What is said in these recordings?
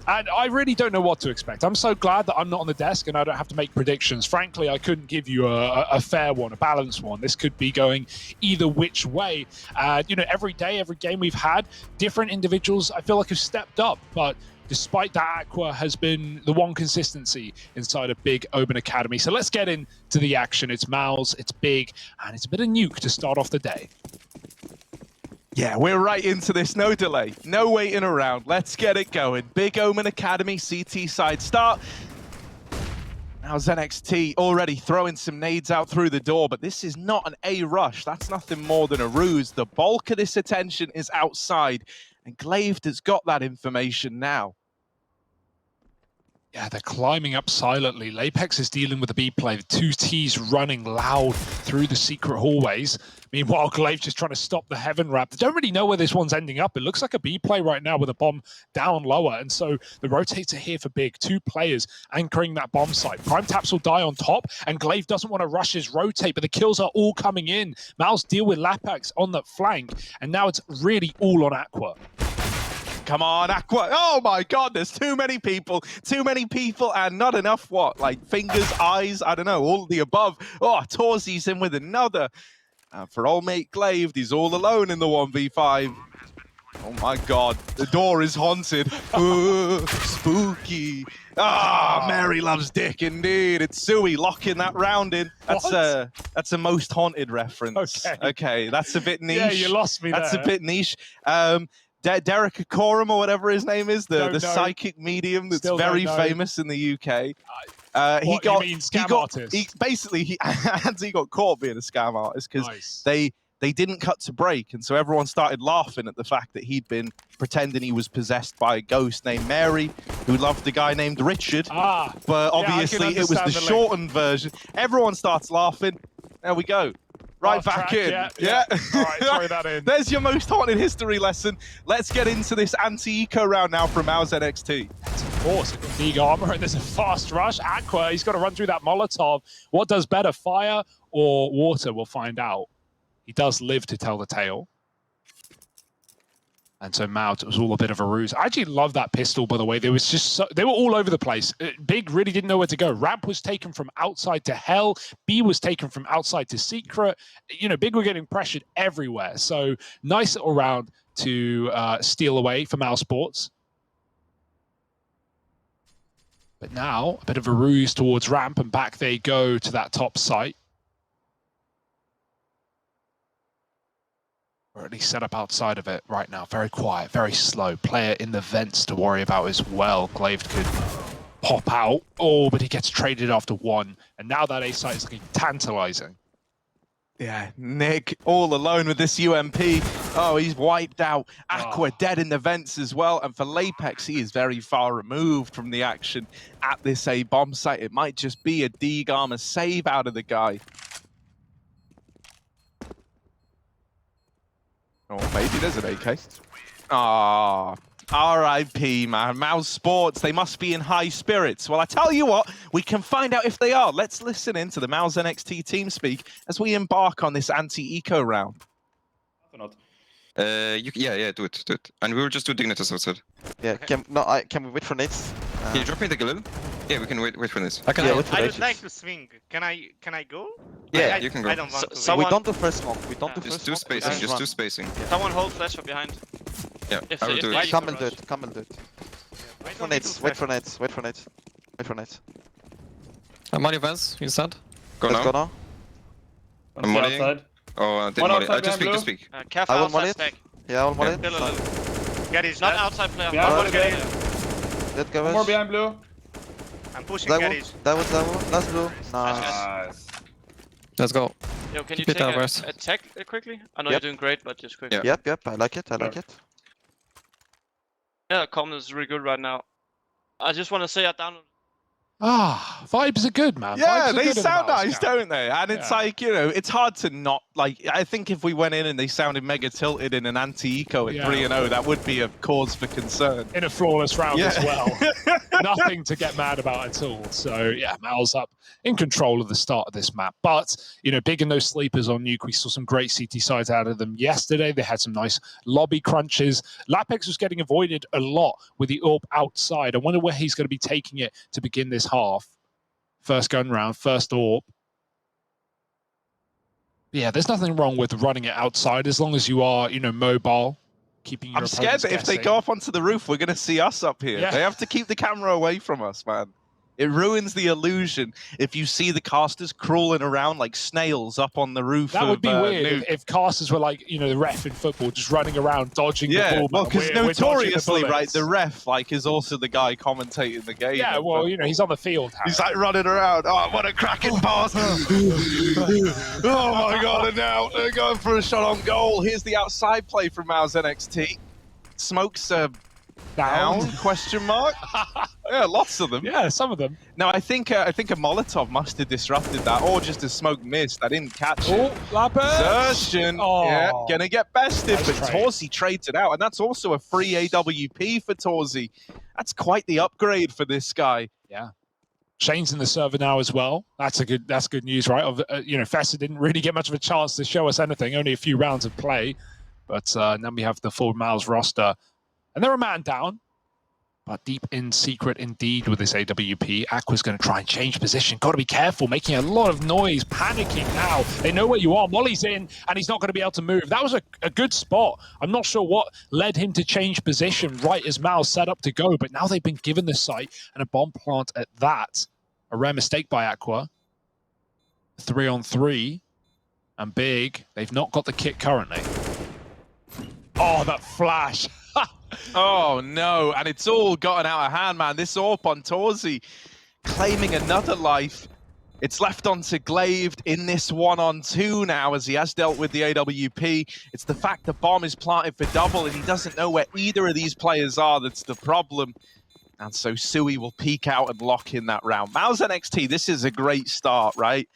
And I really don't know what to expect. I'm so glad that I'm not on the desk and I don't have to make predictions. Frankly, I couldn't give you a fair one, a balanced one. This could be going either which way. You know, every day, every game we've had, different individuals I feel like have stepped up. But despite that, Aqua has been the one consistency inside a big Open Academy. So let's get into the action. It's Mouz, it's big, and it's a bit of Nuke to start off the day. Yeah, we're right into this, no delay, no waiting around. Let's get it going. Big Omen Academy, CT side start. Now ZenXT already throwing some nades out through the door, but this is not an A rush. That's nothing more than a ruse. The bulk of this attention is outside, and Glaive has got that information now. Yeah, they're climbing up silently. Lapex is dealing with the B play. The two T's running loud through the secret hallways. Meanwhile, Glaive just trying to stop the Heaven Wrap. They don't really know where this one's ending up. It looks like a B play right now with a bomb down lower. And so the rotates are here for big. Two players anchoring that bomb site. Prime Taps will die on top, and Glaive doesn't want to rush his rotate, but the kills are all coming in. Mouz deal with Lapex on the flank, and now it's really all on Aqua. Come on, Aqua. Oh my God, there's too many people and not enough, what? Like fingers, eyes, I don't know, all of the above. Oh, Torzi's in with another. For old mate Glaive, he's all alone in the 1v5. Oh my God, the door is haunted. Ooh, spooky. Ah, Mary loves dick indeed. It's Sui locking that round in. That's a most haunted reference. Okay, that's a bit niche. Yeah, you lost me there. That's a bit niche. Derek Akorum, or whatever his name is, the psychic medium that's very famous in the UK. He got caught being a scam artist because they didn't cut to break, and so everyone started laughing at the fact that he'd been pretending he was possessed by a ghost named Mary, who loved a guy named Richard. But obviously it was the shortened version. Everyone starts laughing. There we go. Right back in. Yeah. All right, throw that in. There's your most haunted history lesson. Let's get into this anti-eco round now from Mouz NXT. Of course, it's big armor and there's a fast rush. Aqua, he's got to run through that Molotov. What does better, fire or water? We'll find out. He does live to tell the tale. And so Mouz, it was all a bit of a ruse. I actually love that pistol, by the way. They were all over the place. Big really didn't know where to go. Ramp was taken from outside to hell. B was taken from outside to secret. You know, Big were getting pressured everywhere. So nice little round to steal away for Mouz Sports. But now a bit of a ruse towards Ramp, and back they go to that top site. Or at least set up outside of it right now. Very quiet, very slow. Player in the vents to worry about as well. Glaive could pop out. Oh, but he gets traded after one. And now that A site is looking tantalizing. Yeah, Nick all alone with this UMP. Oh, he's wiped out. Aqua dead in the vents as well. And for Lapex, he is very far removed from the action at this A bomb site. It might just be a D-Garma save out of the guy. Oh, maybe there's an AK. Ah, RIP, man. Mouz Sports, they must be in high spirits. Well, I tell you what, we can find out if they are. Let's listen in to the Mouz NXT team speak as we embark on this anti-eco round. Yeah, do it. And we will just do Dignitas outside. Yeah, can we wait for nades? Can you drop me the glue? Yeah, we can wait for this. I would like to swing. Can I go? Yeah, you can go. I don't want to. So we don't do first smoke. We don't do just first do smoke. spacing. Just do spacing. Someone hold flash from behind. Yeah, I will do it. Come and do it. Come and do it. Wait for nades. Wait for nades. Wait for nades. Wait for nades. I'm on your fence. You said. Let's go now. I'm mollying. Oh, I didn't molly. Just speak. Careful outside stack. Yeah, I'll molly. Gaddy's not outside player. Let's go. One more behind blue. I'm pushing Gaddy's. That was last blue. Nice. Let's go. Yo, can you take a tech quickly? I know you're doing great, but just quickly. Yep. I like it. Yeah, Common is really good right now. I just want to say I downloaded. Vibes are good, man. Yeah, they sound nice, don't they? And it's like, you know, it's hard to not, like, I think if we went in and they sounded mega tilted in an anti-eco at 3-0, that would be a cause for concern. In a flawless round as well. nothing to get mad about at all. So yeah, Mal's up in control of the start of this map. But, you know, big and no sleepers on Nuke. We saw some great CT sides out of them yesterday. They had some nice lobby crunches. Lapex was getting avoided a lot with the AWP outside. I wonder where he's going to be taking it to begin this half. First gun round, first AWP. Yeah, there's nothing wrong with running it outside as long as you are, you know, mobile. Keeping your I'm scared that if they go up onto the roof, we're going to see us up here. Yeah. They have to keep the camera away from us, man. It ruins the illusion if you see the casters crawling around like snails up on the roof. That would be weird Nuke. if casters were like, you know, the ref in football, just running around, dodging the ball. Well, because notoriously, right, the ref. ref like is also the guy commentating the game. Yeah, well, you know, he's on the field. He's like running around. Oh, what a cracking pass. Oh my God, and now they're going for a shot on goal. Here's the outside play from Mouz NXT. Smokes down? Question mark? Yeah, lots of them. Yeah, some of them. No, I think a Molotov must have disrupted that, or just a smoke missed. I didn't catch it. Zerstian, yeah, gonna get bested, nice, but Torzi trades it out, and that's also a free AWP for Torzi. That's quite the upgrade for this guy. Yeah. Shane's in the server now as well. That's good news, right? You know, Fessa didn't really get much of a chance to show us anything, only a few rounds of play. But now we have the full Mouz roster. And they're a man down, but deep in secret indeed with this AWP. Aqua's going to try and change position. Got to be careful, making a lot of noise, panicking now. They know where you are. Molly's in, and he's not going to be able to move. That was a good spot. I'm not sure what led him to change position right as Mouz set up to go, but now they've been given the site and a bomb plant at that. A rare mistake by Aqua. 3-on-3. And Big, they've not got the kit currently. Oh, that flash. Oh no, and it's all gotten out of hand, man. This AWP on Torzi claiming another life. It's left onto Glaive in this 1-on-2 now as he has dealt with the AWP. It's the fact the bomb is planted for double and he doesn't know where either of these players are that's the problem. And so Sui will peek out and lock in that round. Mouz NXT, this is a great start, right?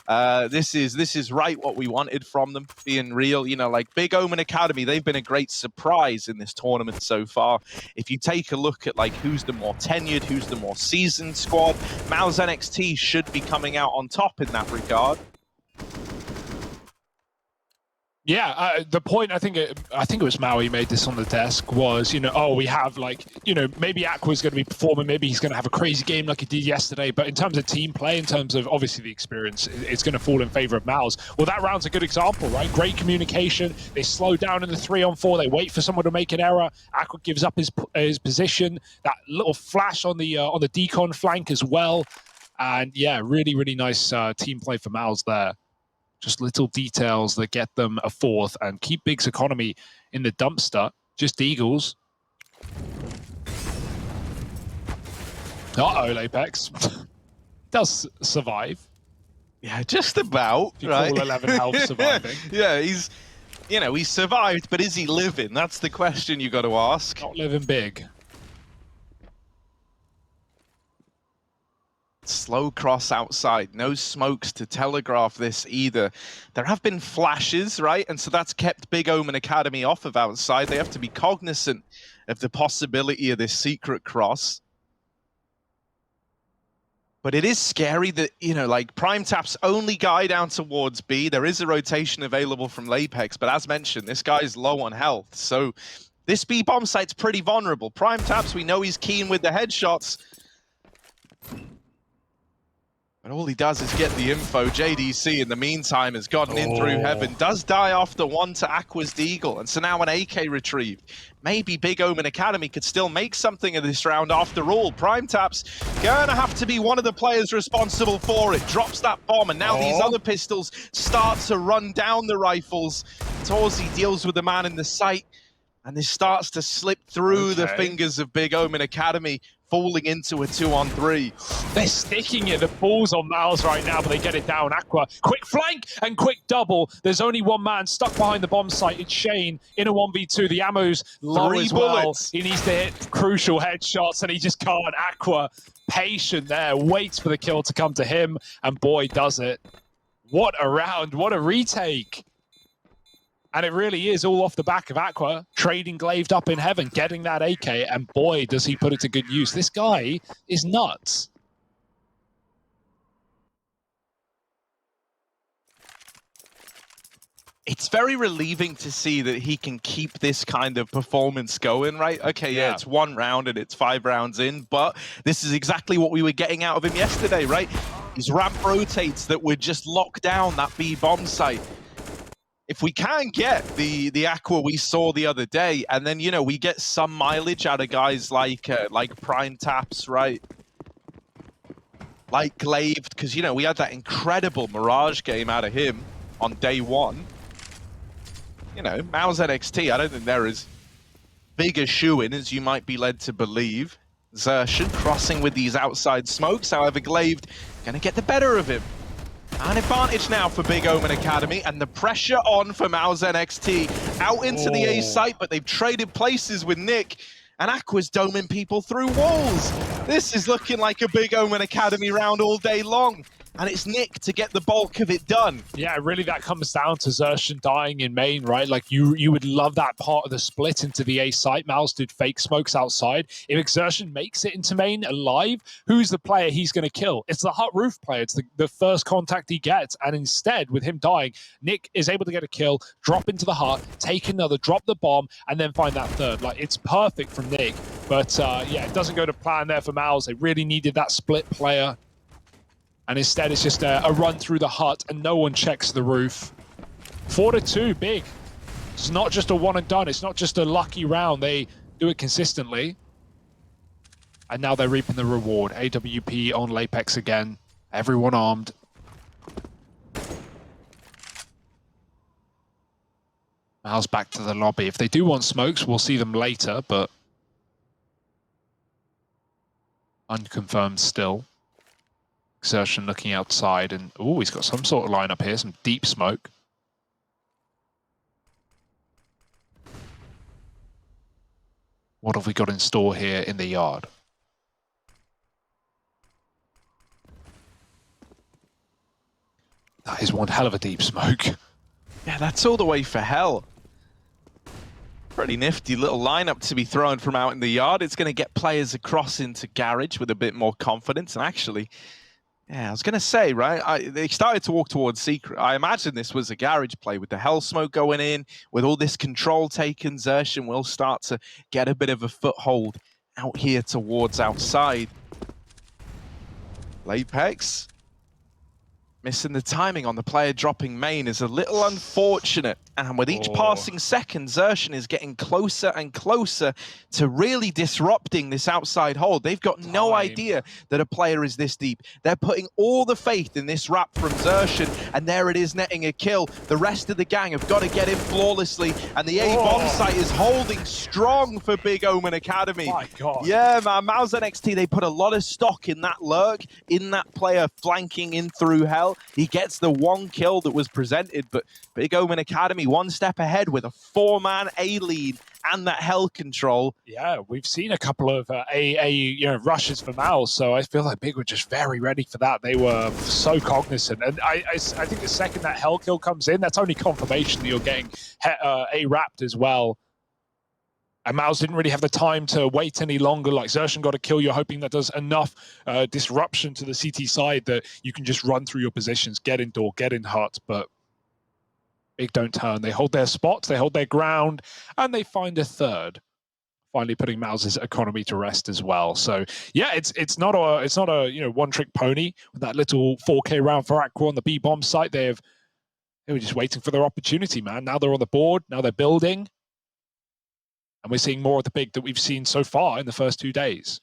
This is right what we wanted from them, being real. You know, like Big Omen Academy, they've been a great surprise in this tournament so far. If you take a look at like who's the more tenured, who's the more seasoned squad, Mouz NXT should be coming out on top in that regard. Yeah, the point I think it was Maui made this on the desk was, you know, oh, we have like, you know, maybe Aqua's going to be performing, maybe he's going to have a crazy game like he did yesterday, but in terms of team play, in terms of obviously the experience, it's going to fall in favor of Mouz. Well, that round's a good example, right? Great communication. They slow down in the 3-on-4. They wait for someone to make an error. Aqua gives up his position. That little flash on the decon flank as well, and yeah, really, really nice team play for Mouz there. Just little details that get them a fourth and keep Big's economy in the dumpster. Just Eagles. Uh-oh, Apex. Does survive. Yeah, just about, if you right? call 11 health surviving. Yeah, he's, you know, he's survived, but is he living? That's the question you got to ask. Not living big. Slow cross outside, no smokes to telegraph this either. There have been flashes, right? And so that's kept Big Omen Academy off of outside. They have to be cognizant of the possibility of this secret cross. But it is scary that, you know, like Prime Tap's only guy down towards B. There is a rotation available from Lapex, but as mentioned, this guy's low on health. So this B bomb site's pretty vulnerable. Prime Taps, we know he's keen with the headshots. But all he does is get the info. JDC, in the meantime, has gotten in through heaven. Does die after one to Aqua's Deagle. And so now an AK retrieved. Maybe Big Omen Academy could still make something of this round after all. Prime Tap's gonna have to be one of the players responsible for it. Drops that bomb, and now these other pistols start to run down the rifles. Torzi deals with the man in the sight, and this starts to slip through the fingers of Big Omen Academy, falling into a 2-on-3. They're sticking it. The ball's on Mouz right now, but they get it down. Aqua, quick flank and quick double. There's only one man stuck behind the bomb site. It's Shane in a 1v2. The ammo's low as well. He needs to hit crucial headshots, and he just can't. Aqua, patient there, waits for the kill to come to him, and boy, does it. What a round. What a retake. And it really is all off the back of Aqua trading Glaved up in heaven, getting that AK, and boy, does he put it to good use. This guy is nuts. It's very relieving to see that he can keep this kind of performance going, right? Okay, yeah, it's 1 round and it's 5 rounds in, but this is exactly what we were getting out of him yesterday, right? His ramp rotates that would just lock down that B bomb site. If we can get the Aqua we saw the other day, and then, you know, we get some mileage out of guys like Prime Taps, right? Like Glaved, because, you know, we had that incredible Mirage game out of him on day 1. You know, Mouz NXT, I don't think they're as big a shoe-in as you might be led to believe. Xertion crossing with these outside smokes, however, Glaved going to get the better of him. An advantage now for Big Omen Academy, and the pressure on for Mouz NXT out into the A site, but they've traded places with Nick, and Aqua's doming people through walls. This is looking like a Big Omen Academy round all day long. And it's Nick to get the bulk of it done. Yeah, really that comes down to Xertion dying in main, right? Like you would love that part of the split into the A site. Mouz did fake smokes outside. If Xertion makes it into main alive, who's the player he's going to kill? It's the hut roof player. It's the first contact he gets. And instead, with him dying, Nick is able to get a kill, drop into the hut, take another, drop the bomb, and then find that third. Like, it's perfect from Nick. But yeah, it doesn't go to plan there for Mouz. They really needed that split player. And instead, it's just a run through the hut, and no one checks the roof. 4-2, big. It's not just a one and done. It's not just a lucky round. They do it consistently. And now they're reaping the reward. AWP on Lapex again. Everyone armed. Mouz back to the lobby. If they do want smokes, we'll see them later, but unconfirmed still. Xertion looking outside, and oh, he's got some sort of lineup here, some deep smoke. What have we got in store here in the yard? That is one hell of a deep smoke. Yeah, that's all the way for hell. Pretty nifty little lineup to be thrown from out in the yard. It's going to get players across into Garage with a bit more confidence, and actually, yeah, I was going to say, right, they started to walk towards Secret. I imagine this was a Garage play with the Hell Smoke going in, with all this control taken. Xertion will start to get a bit of a foothold out here towards outside. Lapex missing the timing on the player dropping main is a little unfortunate. And with each passing second, Xertion is getting closer and closer to really disrupting this outside hold. They've got no idea that a player is this deep. They're putting all the faith in this wrap from Xertion, and there it is, netting a kill. The rest of the gang have got to get in flawlessly, and the A-bomb site is holding strong for Big Omen Academy. My God. Yeah, man, Mouz NXT, they put a lot of stock in that lurk, in that player flanking in through hell. He gets the one kill that was presented, but Big Omen Academy one step ahead with a 4-man A lead and that hell control. Yeah, we've seen a couple of rushes for Mouz, so I feel like Big were just very ready for that. They were so cognizant, and I think the second that hell kill comes in, that's only confirmation that you're getting A-wrapped as well. And Mouz didn't really have the time to wait any longer. Like, Xertion got a kill. You're hoping that does enough disruption to the CT side that you can just run through your positions, get in door, get in hut, but Big don't turn. They hold their spots, they hold their ground, and they find a third. Finally putting Mouz's economy to rest as well. So yeah, it's not a one-trick pony with that little 4K round for Aqua on the B bomb site. They were just waiting for their opportunity, man. Now they're on the board, now they're building. And we're seeing more of the Big that we've seen so far in the first 2 days.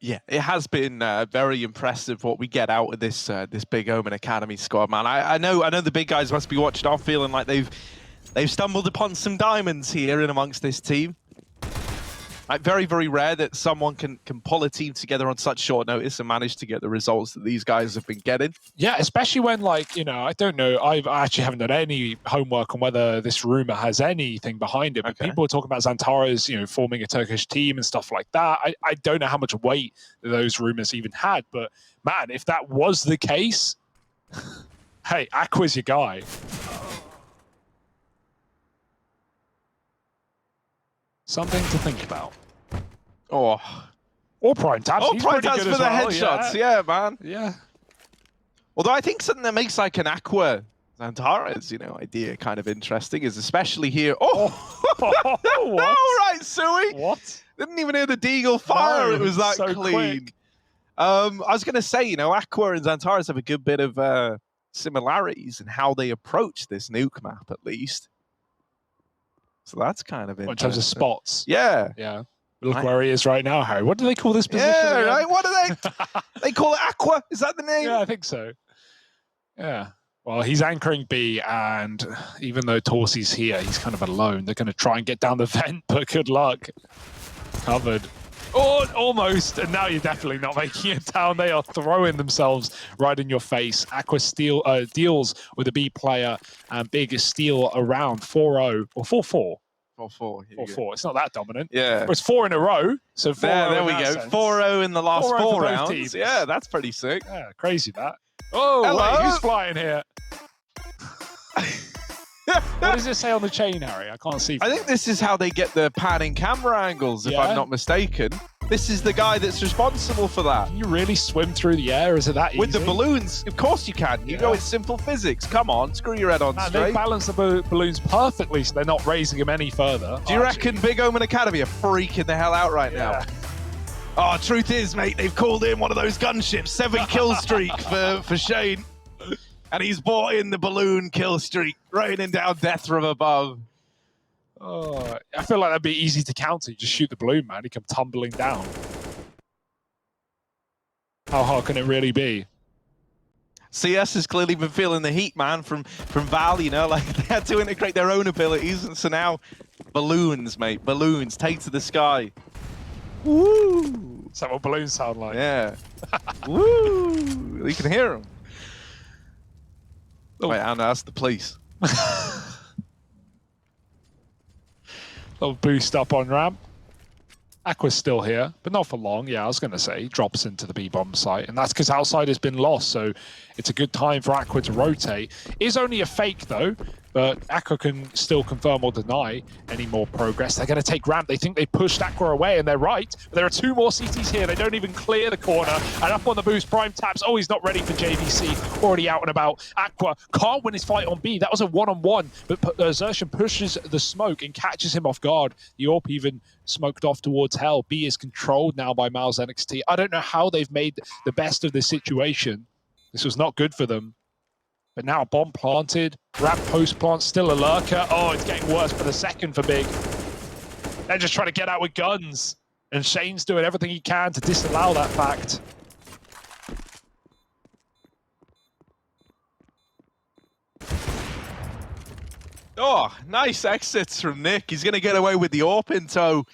Yeah, it has been very impressive what we get out of this this Big Omen Academy squad, man. I know the big guys must be watching off, feeling like they've stumbled upon some diamonds here in amongst this team. Like, very, very rare that someone can pull a team together on such short notice and manage to get the results that these guys have been getting. Yeah, especially when, like, you know, I don't know, I actually haven't done any homework on whether this rumor has anything behind it, but people are talking about Xantara's, you know, forming a Turkish team and stuff like that. I don't know how much weight those rumors even had, but man, if that was the case, hey, Aqua's your guy. Something to think about. Oh. Or Prime Tabs. Oh, He's Prime pretty Tabs good for as the well, headshots. Yeah, man. Yeah. Although I think something that makes like an Aqua Xantara's, you know, idea kind of interesting is especially here. Oh, what? All right, Suey. What? Didn't even hear the Deagle fire. No, it was that so clean. quick. I was going to say, you know, Aqua and Xantara's have a good bit of similarities in how they approach this nuke map, at least. So that's kind of In terms of spots. Yeah. Yeah. Look where he is right now, Harry. What do they call this position? Yeah, again? right. What do they? They call it Aqua. Is that the name? Yeah, I think so. Yeah. Well, he's anchoring B, and even though Torsi's here, he's kind of alone. They're going to try and get down the vent, but good luck. Covered. Oh, almost. And now you're definitely not making it down. They are throwing themselves right in your face. Aqua deals with a B player, and Big is steal around 4-0 or 4-4. 4-4. 4-4. It's not that dominant. Yeah. Well, it's 4 in a row. So 4 there we go. 4-0 in the last 4 rounds. Teams. Yeah, that's pretty sick. Yeah, crazy that. Oh, wait, who's flying here? What does it say on the chain, Harry? I can't see. I think this is how they get the panning camera angles, if I'm not mistaken. This is the guy that's responsible for that. Can you really swim through the air? Is it that easy? With the balloons? Of course you can. You know, it's simple physics. Come on, screw your head on straight. They balance the balloons perfectly, so they're not raising them any further. Do you reckon Big Omen Academy are freaking the hell out right now? Oh, truth is, mate, they've called in one of those gunships. 7 kill streak for Shane. And he's bought in the balloon kill streak, raining down death from above. Oh, I feel like that'd be easy to counter. You just shoot the balloon, man. He come tumbling down. How hard can it really be? CS has clearly been feeling the heat, man, from Val, you know, like they had to integrate their own abilities, and so now balloons, mate, balloons, take to the sky. Woo! Is that what balloons sound like? Yeah. Woo! You can hear them. Oh. Wait, Anna, that's the police. Little boost up on ramp. Aqua's still here, but not for long. Yeah, I was going to say, he drops into the B-bomb site, and that's because outside has been lost, so it's a good time for Aqua to rotate. Is only a fake, though, but Aqua can still confirm or deny any more progress. They're going to take ramp. They think they pushed Aqua away, and they're right. But there are 2 more CTs here. They don't even clear the corner. And up on the boost, Prime Tabs. Oh, he's not ready for JVC. Already out and about. Aqua can't win his fight on B. That was a one-on-one, but Xertion pushes the smoke and catches him off guard. The AWP even smoked off towards hell. B is controlled now by Mouz NXT. I don't know how they've made the best of this situation. This was not good for them. But now bomb planted, ramp post plant, still a lurker. Oh, it's getting worse for the second for Big. They're just trying to get out with guns. And Shane's doing everything he can to disallow that fact. Oh, nice exits from Nick. He's going to get away with the AWP in tow.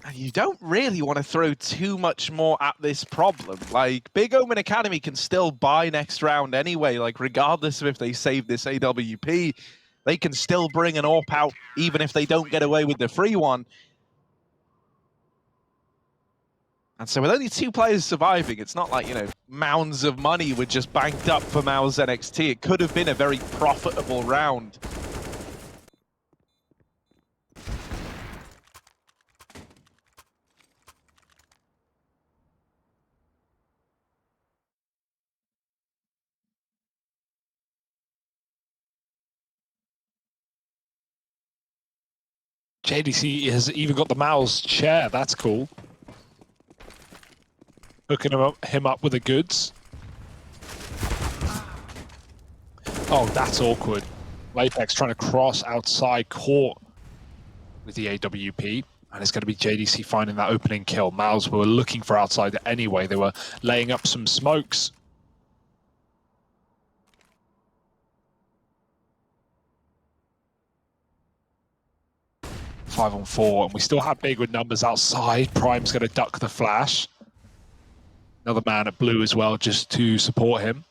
And you don't really want to throw too much more at this problem. Like, Big Omen Academy can still buy next round anyway. Like, regardless of if they save this AWP, they can still bring an AWP out even if they don't get away with the free one. And so with only 2 players surviving, it's not like, you know, mounds of money were just banked up for Mouz NXT. It could have been a very profitable round. JDC has even got the Mouz chair. That's cool. Hooking him up with the goods. Oh, that's awkward. Lapex trying to cross outside court with the AWP. And it's going to be JDC finding that opening kill. Mouz were looking for outside anyway. They were laying up some smokes. 5-on-4, and we still have Big with numbers outside. Prime's going to duck the flash. Another man at blue as well, just to support him.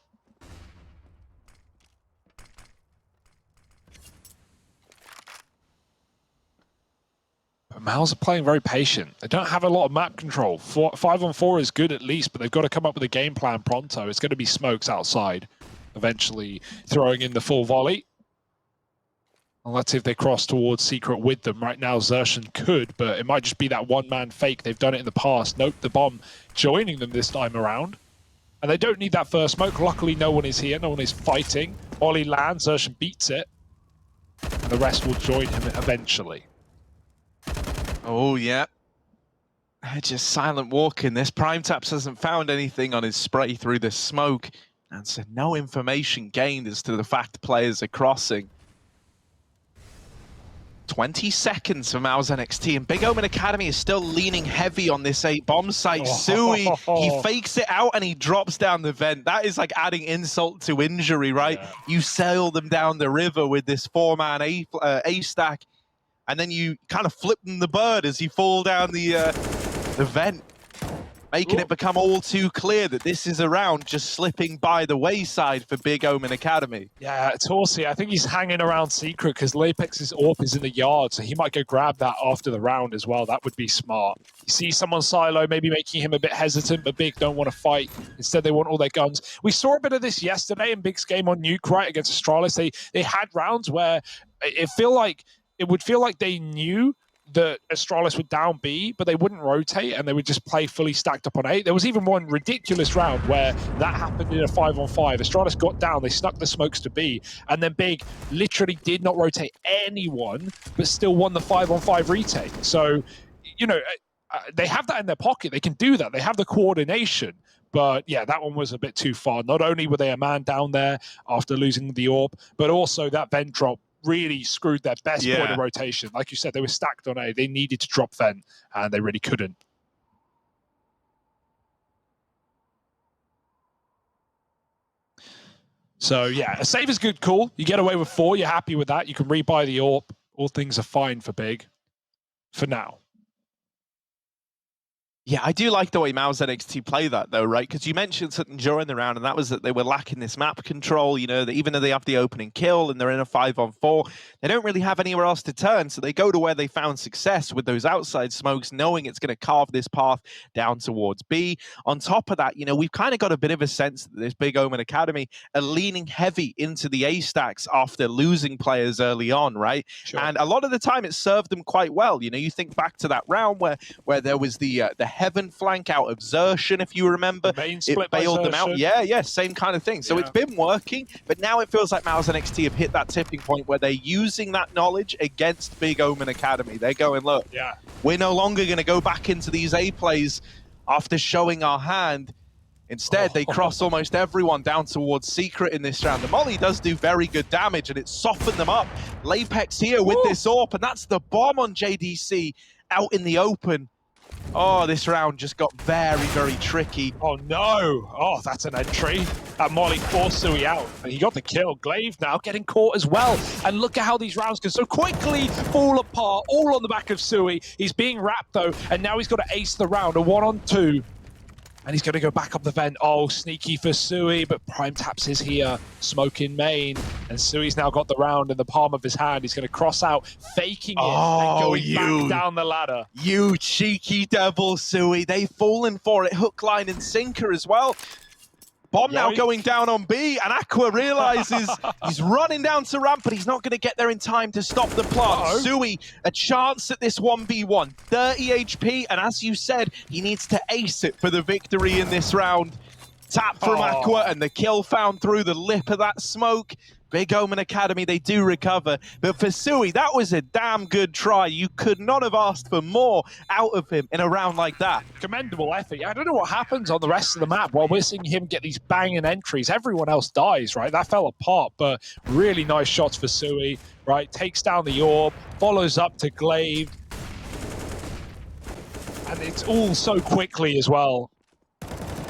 But Mouz are playing very patient. They don't have a lot of map control. 5-on-4 is good at least, but they've got to come up with a game plan pronto. It's going to be smokes outside, eventually throwing in the full volley. And let's see if they cross towards Secret with them. Right now, Xertion could, but it might just be that one-man fake. They've done it in the past. Nope, the bomb joining them this time around. And they don't need that first smoke. Luckily, no one is here. No one is fighting. Ollie lands. Xertion beats it. And the rest will join him eventually. Oh, yeah. Just silent walking. This Prime Taps hasn't found anything on his spray through the smoke. And so no information gained as to the fact players are crossing. 20 seconds for Mouz NXT, and Big Omen Academy is still leaning heavy on this 8-bomb site. Sui, he fakes it out and he drops down the vent. That is like adding insult to injury, right? Yeah. You sail them down the river with this 4-man A stack, and then you kind of flip them the bird as you fall down the vent, making it become all too clear that this is a round just slipping by the wayside for Big Omen Academy. Yeah, Torsi, I think he's hanging around Secret because Lapex's AWP is in the yard, so he might go grab that after the round as well. That would be smart. You see someone silo, maybe making him a bit hesitant, but Big don't want to fight. Instead, they want all their guns. We saw a bit of this yesterday in Big's game on Nuke, right, against Astralis. They had rounds where it would feel like they knew that Astralis would down B, but they wouldn't rotate and they would just play fully stacked up on 8. There was even one ridiculous round where that happened in a 5-on-5. Astralis got down, they snuck the smokes to B, and then Big literally did not rotate anyone, but still won the 5-on-5 retake. So, you know, they have that in their pocket. They can do that. They have the coordination. But yeah, that one was a bit too far. Not only were they a man down there after losing the AWP, but also that vent drop really screwed their best point of rotation. Like you said, they were stacked on A. They needed to drop vent, and they really couldn't. So yeah, a save is good call. You get away with 4, you're happy with that. You can rebuy the AWP. All things are fine for Big for now. Yeah, I do like the way Mouz NXT play that, though, right? Because you mentioned something during the round, and that was that they were lacking this map control. You know, that even though they have the opening kill and they're in a 5-on-4, they don't really have anywhere else to turn. So they go to where they found success with those outside smokes, knowing it's going to carve this path down towards B. On top of that, you know, we've kind of got a bit of a sense that this Big Omen Academy are leaning heavy into the A stacks after losing players early on, right? Sure. And a lot of the time it served them quite well. You know, you think back to that round where there was the Heaven flank out of Xertion, if you remember. It bailed them out. Yeah, same kind of thing. So it's been working, but now it feels like Mouz NXT have hit that tipping point where they're using that knowledge against Big Omen Academy. They're going, look, we're no longer going to go back into these A plays after showing our hand. Instead, they cross almost everyone down towards Secret in this round. The molly does do very good damage, and it's softened them up. Lapex here with this AWP, and that's the bomb on JDC out in the open. Oh, this round just got very, very tricky. Oh, no. Oh, that's an entry. That molly forced Sui out, and he got the kill. Glaive now getting caught as well. And look at how these rounds can so quickly fall apart, all on the back of Sui. He's being wrapped, though, and now he's got to ace the round, a 1-on-2. And he's going to go back up the vent. Oh, sneaky for Sui, but Prime Taps is here. Smoke in main. And Sui's now got the round in the palm of his hand. He's going to cross out, faking it, and going back down the ladder. You cheeky devil, Sui. They've fallen for it. Hook, line, and sinker as well. Bomb now going down on B, and Aqua realizes he's running down to ramp, but he's not going to get there in time to stop the plant. Sui, a chance at this 1v1. 30 HP, and as you said, he needs to ace it for the victory in this round. Tap from Aqua, and the kill found through the lip of that smoke. Big Omen Academy, they do recover. But for Sui, that was a damn good try. You could not have asked for more out of him in a round like that. Commendable effort. I don't know what happens on the rest of the map. While we're seeing him get these banging entries, everyone else dies, right? That fell apart, but really nice shots for Sui, right? Takes down the AWP, follows up to Glaive. And it's all so quickly as well.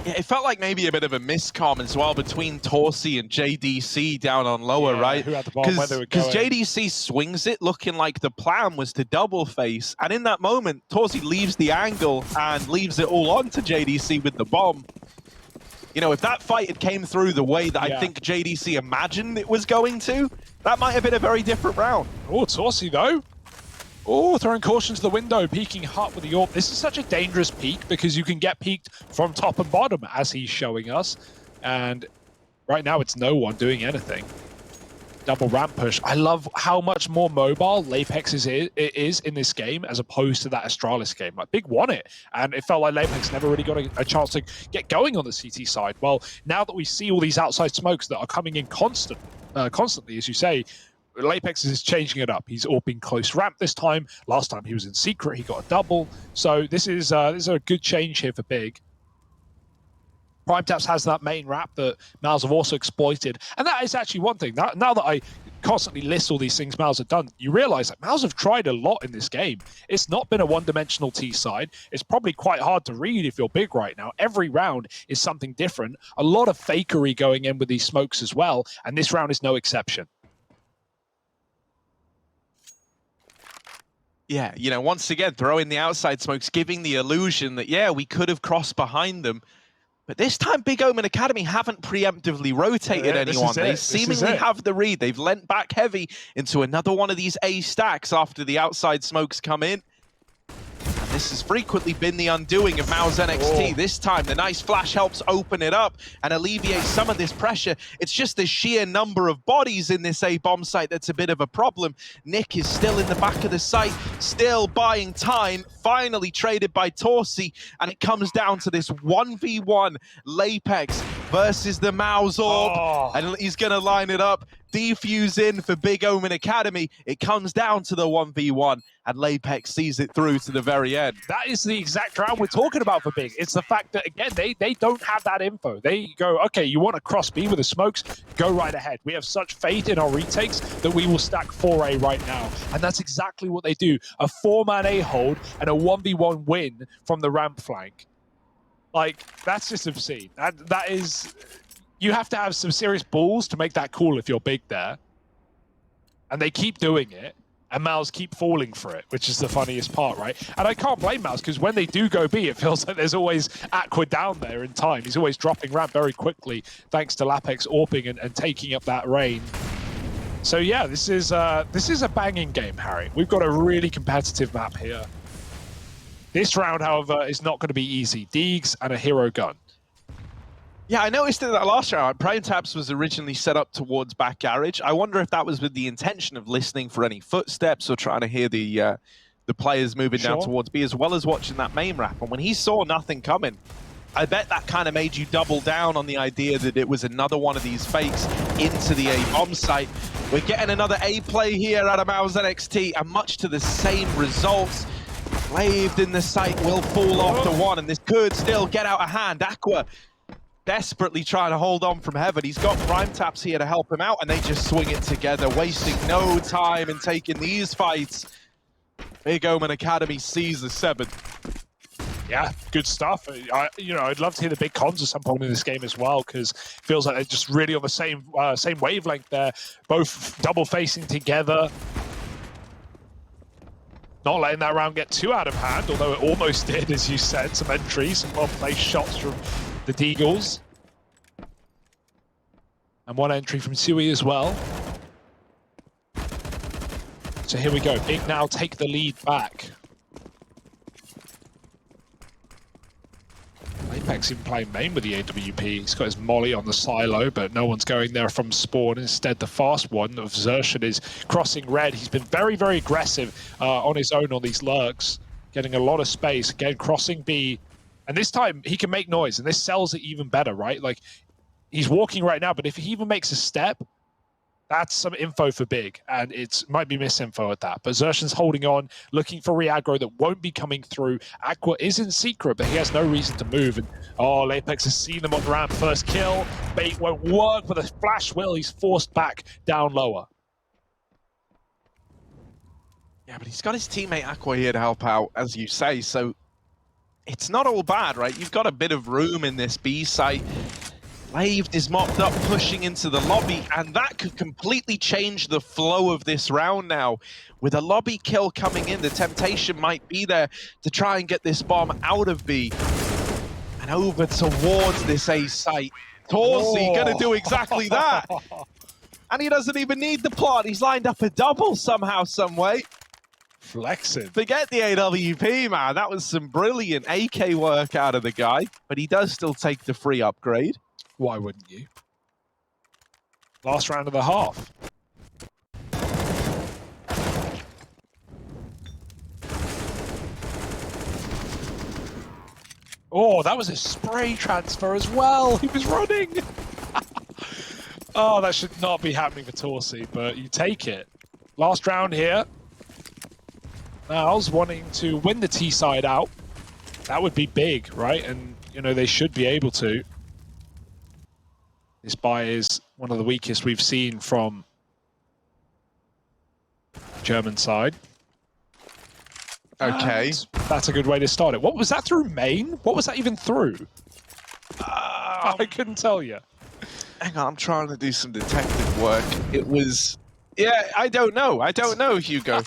Yeah, it felt like maybe a bit of a miscomm as well between Torsi and JDC down on lower, right? Who had the bomb, where they were Because going. JDC swings it looking like the plan was to double face, and in that moment, Torsi leaves the angle and leaves it all on to JDC with the bomb. You know, if that fight had came through the way that I think JDC imagined it was going to, that might have been a very different round. Oh, Torsi though. Oh, throwing caution to the window, peeking hot with the AWP. This is such a dangerous peek because you can get peeked from top and bottom, as he's showing us. And right now, it's no one doing anything. Double ramp push. I love how much more mobile Lapex is in this game as opposed to that Astralis game. Like, Big won it, and it felt like Lapex never really got a chance to get going on the CT side. Well, now that we see all these outside smokes that are coming in constantly, as you say, Lapex is changing it up. He's all been close ramp this time. Last time he was in secret, he got a double. So this is a good change here for Big. Prime Taps has that main wrap that Mouz have also exploited. And that is actually one thing. Now that I constantly list all these things Mouz have done, you realize that Mouz have tried a lot in this game. It's not been a one-dimensional T side. It's probably quite hard to read if you're Big right now. Every round is something different. A lot of fakery going in with these smokes as well. And this round is no exception. Yeah, you know, once again, throwing the outside smokes, giving the illusion that, yeah, we could have crossed behind them. But this time, Big Omen Academy haven't preemptively rotated anyone. They seemingly have the read. They've lent back heavy into another one of these A stacks after the outside smokes come in. And this has frequently been the undoing of Mouz NXT. This time, the nice flash helps open it up and alleviate some of this pressure. It's just the sheer number of bodies in this A bomb site that's a bit of a problem. Nick is still in the back of the site, still buying time, finally traded by Torsi, and it comes down to this 1v1 Lapex versus the Mouz Orb, and he's going to line it up. Defuse in for Big Omen Academy. It comes down to the 1v1, and Lapex sees it through to the very end. That is the exact round we're talking about for Big. It's the fact that, again, they don't have that info. They go, okay, you want to cross B with the smokes? Go right ahead. We have such faith in our retakes that we will stack 4A right now. And that's exactly what they do. A 4-man A hold and a 1v1 win from the ramp flank. Like, that's just obscene. That is... You have to have some serious balls to make that call if you're Big there. And they keep doing it, and Mouz keep falling for it, which is the funniest part, right? And I can't blame Mouz, because when they do go B, it feels like there's always Aqua down there in time. He's always dropping ramp very quickly, thanks to Lapex AWPing and taking up that rain. So yeah, this is a banging game, Harry. We've got a really competitive map here. This round, however, is not going to be easy. Deegs and a hero gun. Yeah, I noticed in that last round, Prime Taps was originally set up towards back garage. I wonder if that was with the intention of listening for any footsteps or trying to hear the players moving down towards B, as well as watching that main wrap. And when he saw nothing coming, I bet that kind of made you double down on the idea that it was another one of these fakes into the A bomb site. We're getting another A play here out of Mouz NXT, and much to the same results. Slaved in the site will fall off to one, and this could still get out of hand. Aqua desperately trying to hold on from heaven. He's got Prime Taps here to help him out, and they just swing it together, wasting no time in taking these fights. Big Omen Academy sees the 7th. Yeah, good stuff. I'd love to hear the big cons at some point in this game as well, because it feels like they're just really on the same wavelength there, both double facing together. Not letting that round get too out of hand, although it almost did, as you said. Some entries, some well-placed shots from the Deagles. And one entry from Sui as well. So here we go. Big now take the lead back. Apex even playing main with the AWP. He's got his molly on the silo, but no one's going there from spawn. Instead, the fast one of Xerxen is crossing red. He's been very, very aggressive on his own on these lurks, getting a lot of space. Again, crossing B. And this time, he can make noise, and this sells it even better, right? Like, he's walking right now, but if he even makes a step, that's some info for Big, and it might be misinfo at that. But Xerxen's holding on, looking for re-aggro that won't be coming through. Aqua is in secret, but he has no reason to move. And Lapex has seen them on the ramp. First kill. Bait won't work, but a flash will. He's forced back down lower. Yeah, but he's got his teammate Aqua here to help out, as you say, so it's not all bad, right? You've got a bit of room in this B site. Laved is mopped up, pushing into the lobby, and that could completely change the flow of this round now. With a lobby kill coming in, the temptation might be there to try and get this bomb out of B and over towards this A site. Torzy gonna do exactly that. And he doesn't even need the plot. He's lined up a double somehow, some way. Flexing. Forget the AWP, man. That was some brilliant AK work out of the guy. But he does still take the free upgrade. Why wouldn't you? Last round of the half. Oh, that was a spray transfer as well. He was running. Oh, that should not be happening for Torzy, but you take it. Last round here. Mouz wanting to win the T side out. That would be big, right? And, you know, they should be able to. This buy is one of the weakest we've seen from German side. Okay. And that's a good way to start it. What was that through main? What was that even through? I couldn't tell you. Hang on, I'm trying to do some detective work. It was... Yeah, I don't know. I don't know, Hugo.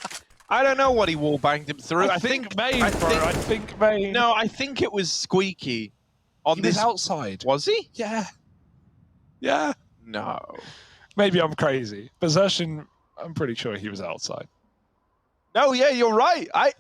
I don't know what he wallbanged him through. I think main, bro. I think main. No, I think it was Squeaky. On He this was outside. Was he? Yeah. Yeah. No. Maybe I'm crazy. But Zershin, I'm pretty sure he was outside. No, yeah, you're right. I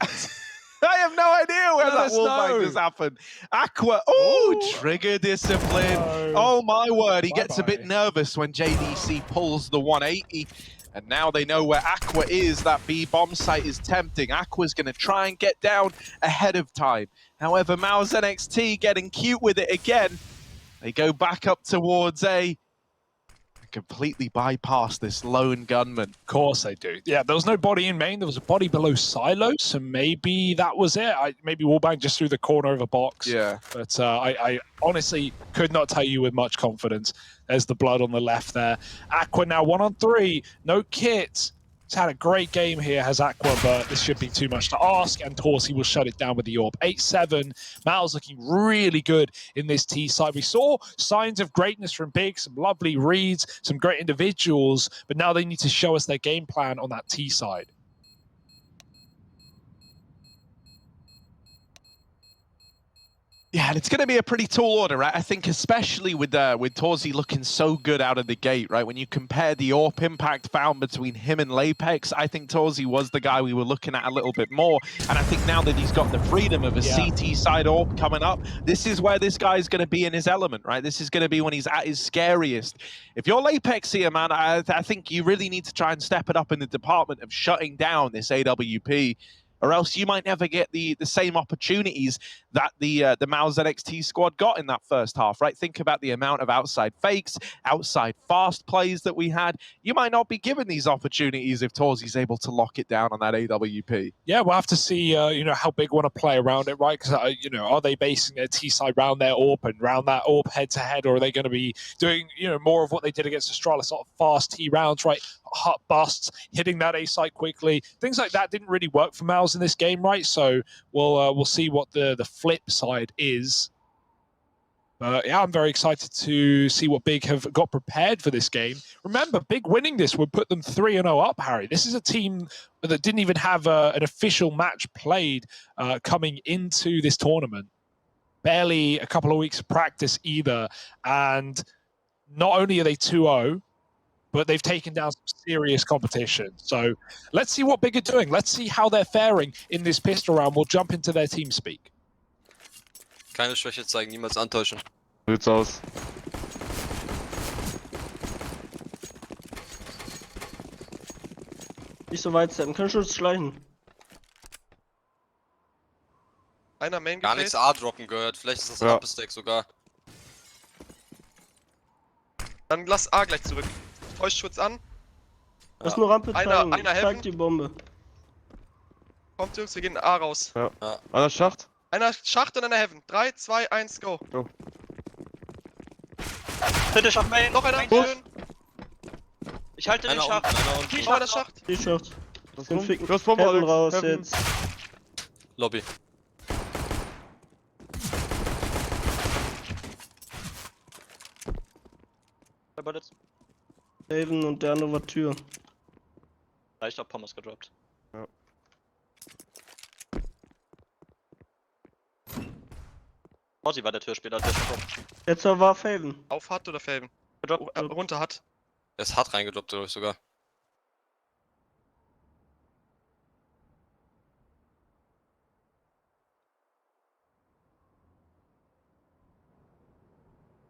have no idea where Let that us wallbang know. has happened. Aqua, oh, Ooh. trigger discipline. No. Oh my word, he gets a Bye-bye. bit nervous when JDC pulls the 180. And now they know where Aqua is. That B bomb site is tempting. Aqua's going to try and get down ahead of time. However, Mouz NXT getting cute with it again. They go back up towards A. Completely bypass this lone gunman. Of course they do. Yeah, there was no body in main. There was a body below silo, so maybe that was it. Maybe wallbang just through the corner of a box. Yeah. But I honestly could not tell you with much confidence. There's the blood on the left there. Aqua now 1-on-3. No kit. He's had a great game here, has Aqua, but this should be too much to ask, and Torzy will shut it down with the AWP. 8-7. Mouz looking really good in this T side. We saw signs of greatness from Big, some lovely reads, some great individuals, but now they need to show us their game plan on that T side. Yeah, and it's going to be a pretty tall order, right? I think especially with Torzy looking so good out of the gate, right? When you compare the AWP impact found between him and Lapex, I think Torzy was the guy we were looking at a little bit more. And I think now that he's got the freedom of a CT side AWP coming up, this is where this guy's going to be in his element, right? This is going to be when he's at his scariest. If you're Lapex here, man, I think you really need to try and step it up in the department of shutting down this AWP. Or else you might never get the same opportunities that the Mouz NXT squad got in that first half, right? Think about the amount of outside fakes, outside fast plays that we had. You might not be given these opportunities if Torzy's able to lock it down on that AWP. Yeah, we'll have to see, you know, how Big want to play around it, right? Because, you know, are they basing their T side round their AWP and round that AWP head-to-head, or are they going to be doing, you know, more of what they did against Astralis, sort of fast T rounds, right? Hot busts, hitting that A site quickly. Things like that didn't really work for Mouz in this game, right? So we'll see what the flip side is. But yeah, I'm very excited to see what Big have got prepared for this game. Remember, Big winning this would put them 3-0 up, Harry. This is a team that didn't even have an official match played coming into this tournament. Barely a couple of weeks of practice either. And not only are they 2-0, but they've taken down some serious competition. So let's see what Big are doing. Let's see how they're faring in this pistol round. We'll jump into their team speak. Keine Schwäche zeigen, niemals antäuschen. Sieht's aus. Nicht so weit steppen, können schon schleichen. Einer Main Gar gefällt. nichts A-Droppen gehört, vielleicht ist das ein Ja. Upper-Stack sogar. Dann lass A gleich zurück. Feuchtschutz an. Lass nur Rampe zeigen, Einer helfen. zeig die Bombe. Kommt Jungs, wir gehen A raus. Ja. Einer Schacht. Einer Schacht und einer Heaven. 3, 2, 1, go. Dritte Schacht, Main. Noch einer, Main. schön. Ich halte den Einer Schacht. unten, einer unten. Noch einer Schacht. Die Schacht. Das Den kommt. ficken. Du hast Bombe, Heaven Alex. raus Heaven. jetzt. Lobby. bullets. Haven und der andere war Tür. Ich hab Pommes gedroppt. Ja. Ozzy war der Türspieler, der ist gedroppt. Jetzt war Haven. Auf hat oder Felgen? Gedroppt. Runter hat. Er ist hart reingedroppt, glaube ich sogar.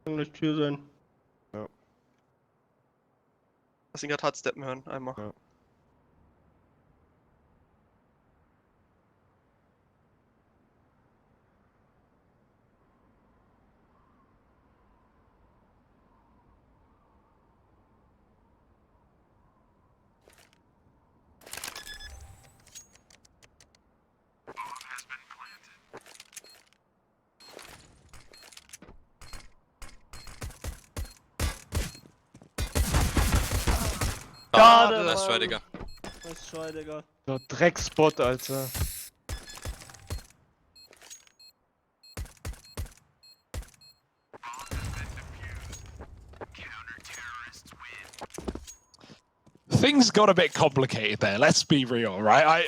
Kann gleich Tür sein. Lass ihn gerade hart steppen hören, einmal. Ja. Schade, Nice Mann. try, Digga. Nice try, Digga. So, Dreckspot, Alter. Things got a bit complicated there, let's be real, right?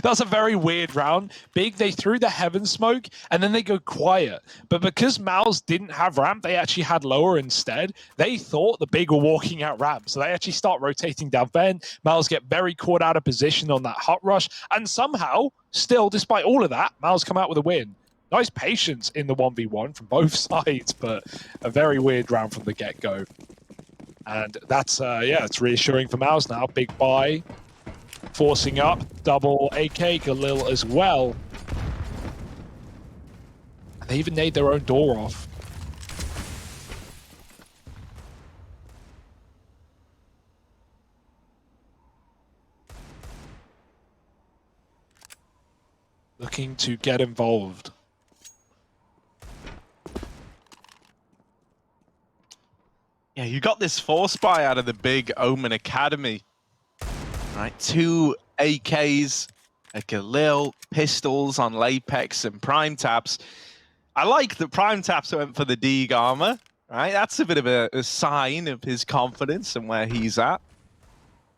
That's a very weird round. Big, they threw the heaven smoke, and then they go quiet. But because Mouz didn't have ramp, they actually had lower instead. They thought the Big were walking out ramp, so they actually start rotating down Ven. Mouz get very caught out of position on that hot rush, and somehow, still, despite all of that, Mouz come out with a win. Nice patience in the 1v1 from both sides, but a very weird round from the get-go. And that's, yeah, it's reassuring for Mouz now. Big buy, forcing up, double AK, Galil as well. And they even made their own door off. Looking to get involved. Yeah, you got this force buy out of the Big Omen Academy. Right, 2 AKs, a Galil, pistols on Lapex and Prime Taps. I like that Prime Taps went for the Deeg armor, right? That's a bit of a sign of his confidence and where he's at.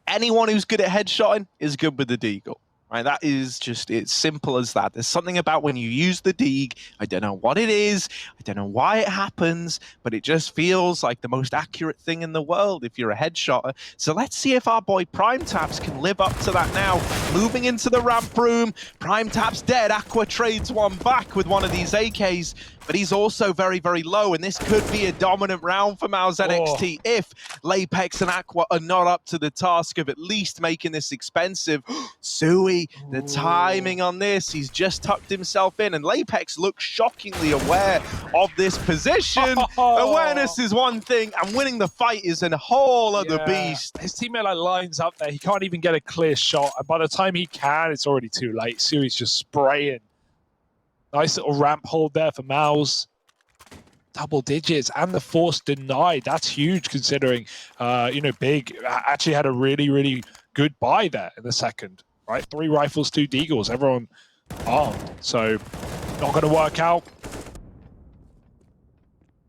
Anyone who's good at headshotting is good with the Deagle. Right, that is just, it's simple as that. There's something about when you use the Deeg, I don't know what it is, I don't know why it happens, but it just feels like the most accurate thing in the world if you're a headshotter. So let's see if our boy Prime Taps can live up to that now. Moving into the ramp room, Prime Taps dead, Aqua trades one back with one of these AKs, but he's also very, very low, and this could be a dominant round for Mouz NXT if Lapex and Aqua are not up to the task of at least making this expensive. Sui, the timing on this, he's just tucked himself in, and Lapex looks shockingly aware of this position. Awareness is one thing, and winning the fight is a whole other beast. His teammate like lines up there, he can't even get a clear shot, and by the time he can, it's already too late. Sui's just spraying. Nice little ramp hold there for Mouz. Double digits and the force denied. That's huge considering, you know, Big actually had a really, really good buy there in the second, right? 3 rifles, 2 deagles, everyone armed. So not going to work out.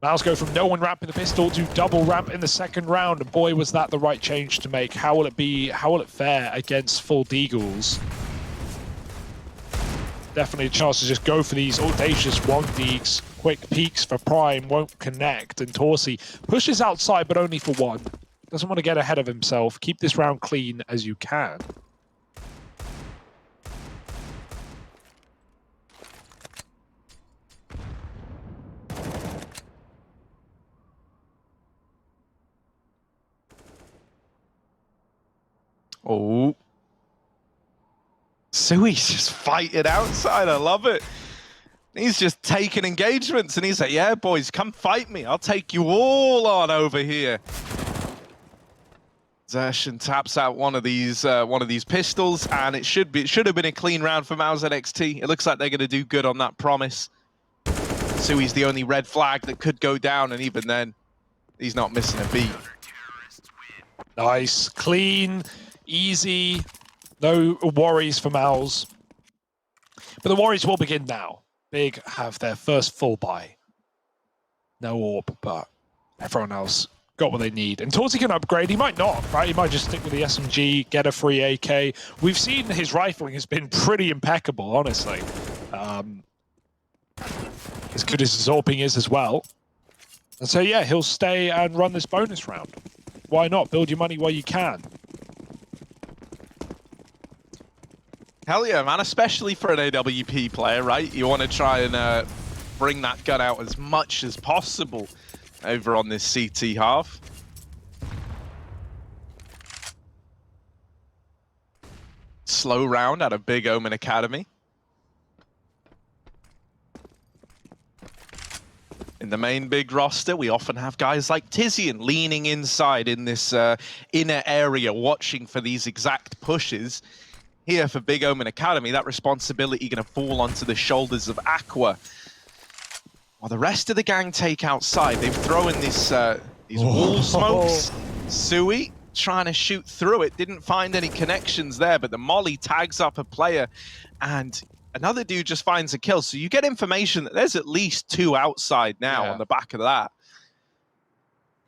Mouz go from no one ramping the pistol to double ramp in the second round. And boy, was that the right change to make. How will it be? How will it fare against full deagles? Definitely a chance to just go for these audacious 1-deeks. Quick peeks for Prime, won't connect. And Torsi pushes outside, but only for 1. Doesn't want to get ahead of himself. Keep this round clean as you can. Oh. Sui's just fighting outside. I love it. He's just taking engagements, and he's like, "Yeah, boys, come fight me. I'll take you all on over here." Zertian taps out one of these pistols, and it should have been a clean round for Mouz NXT. It looks like they're going to do good on that promise. Sui's the only red flag that could go down, and even then, he's not missing a beat. Nice, clean, easy. No worries for Mouz. But the worries will begin now. Big have their first full buy. No AWP, but everyone else got what they need. And Torsi can upgrade. He might not, right? He might just stick with the SMG, get a free AK. We've seen his rifling has been pretty impeccable, honestly. As good as his AWPing is as well. And so, yeah, he'll stay and run this bonus round. Why not? Build your money while you can. Hell yeah, man, especially for an AWP player, right? You want to try and bring that gun out as much as possible over on this CT half. Slow round out of Big Omen Academy. In the main big roster, we often have guys like Tizian leaning inside in this inner area, watching for these exact pushes. Here for Big Omen Academy, that responsibility going to fall onto the shoulders of Aqua. While the rest of the gang take outside, they've thrown this these wall smokes. Sui trying to shoot through it, didn't find any connections there, but the molly tags up a player, and another dude just finds a kill. So you get information that there's at least 2 outside now on the back of that.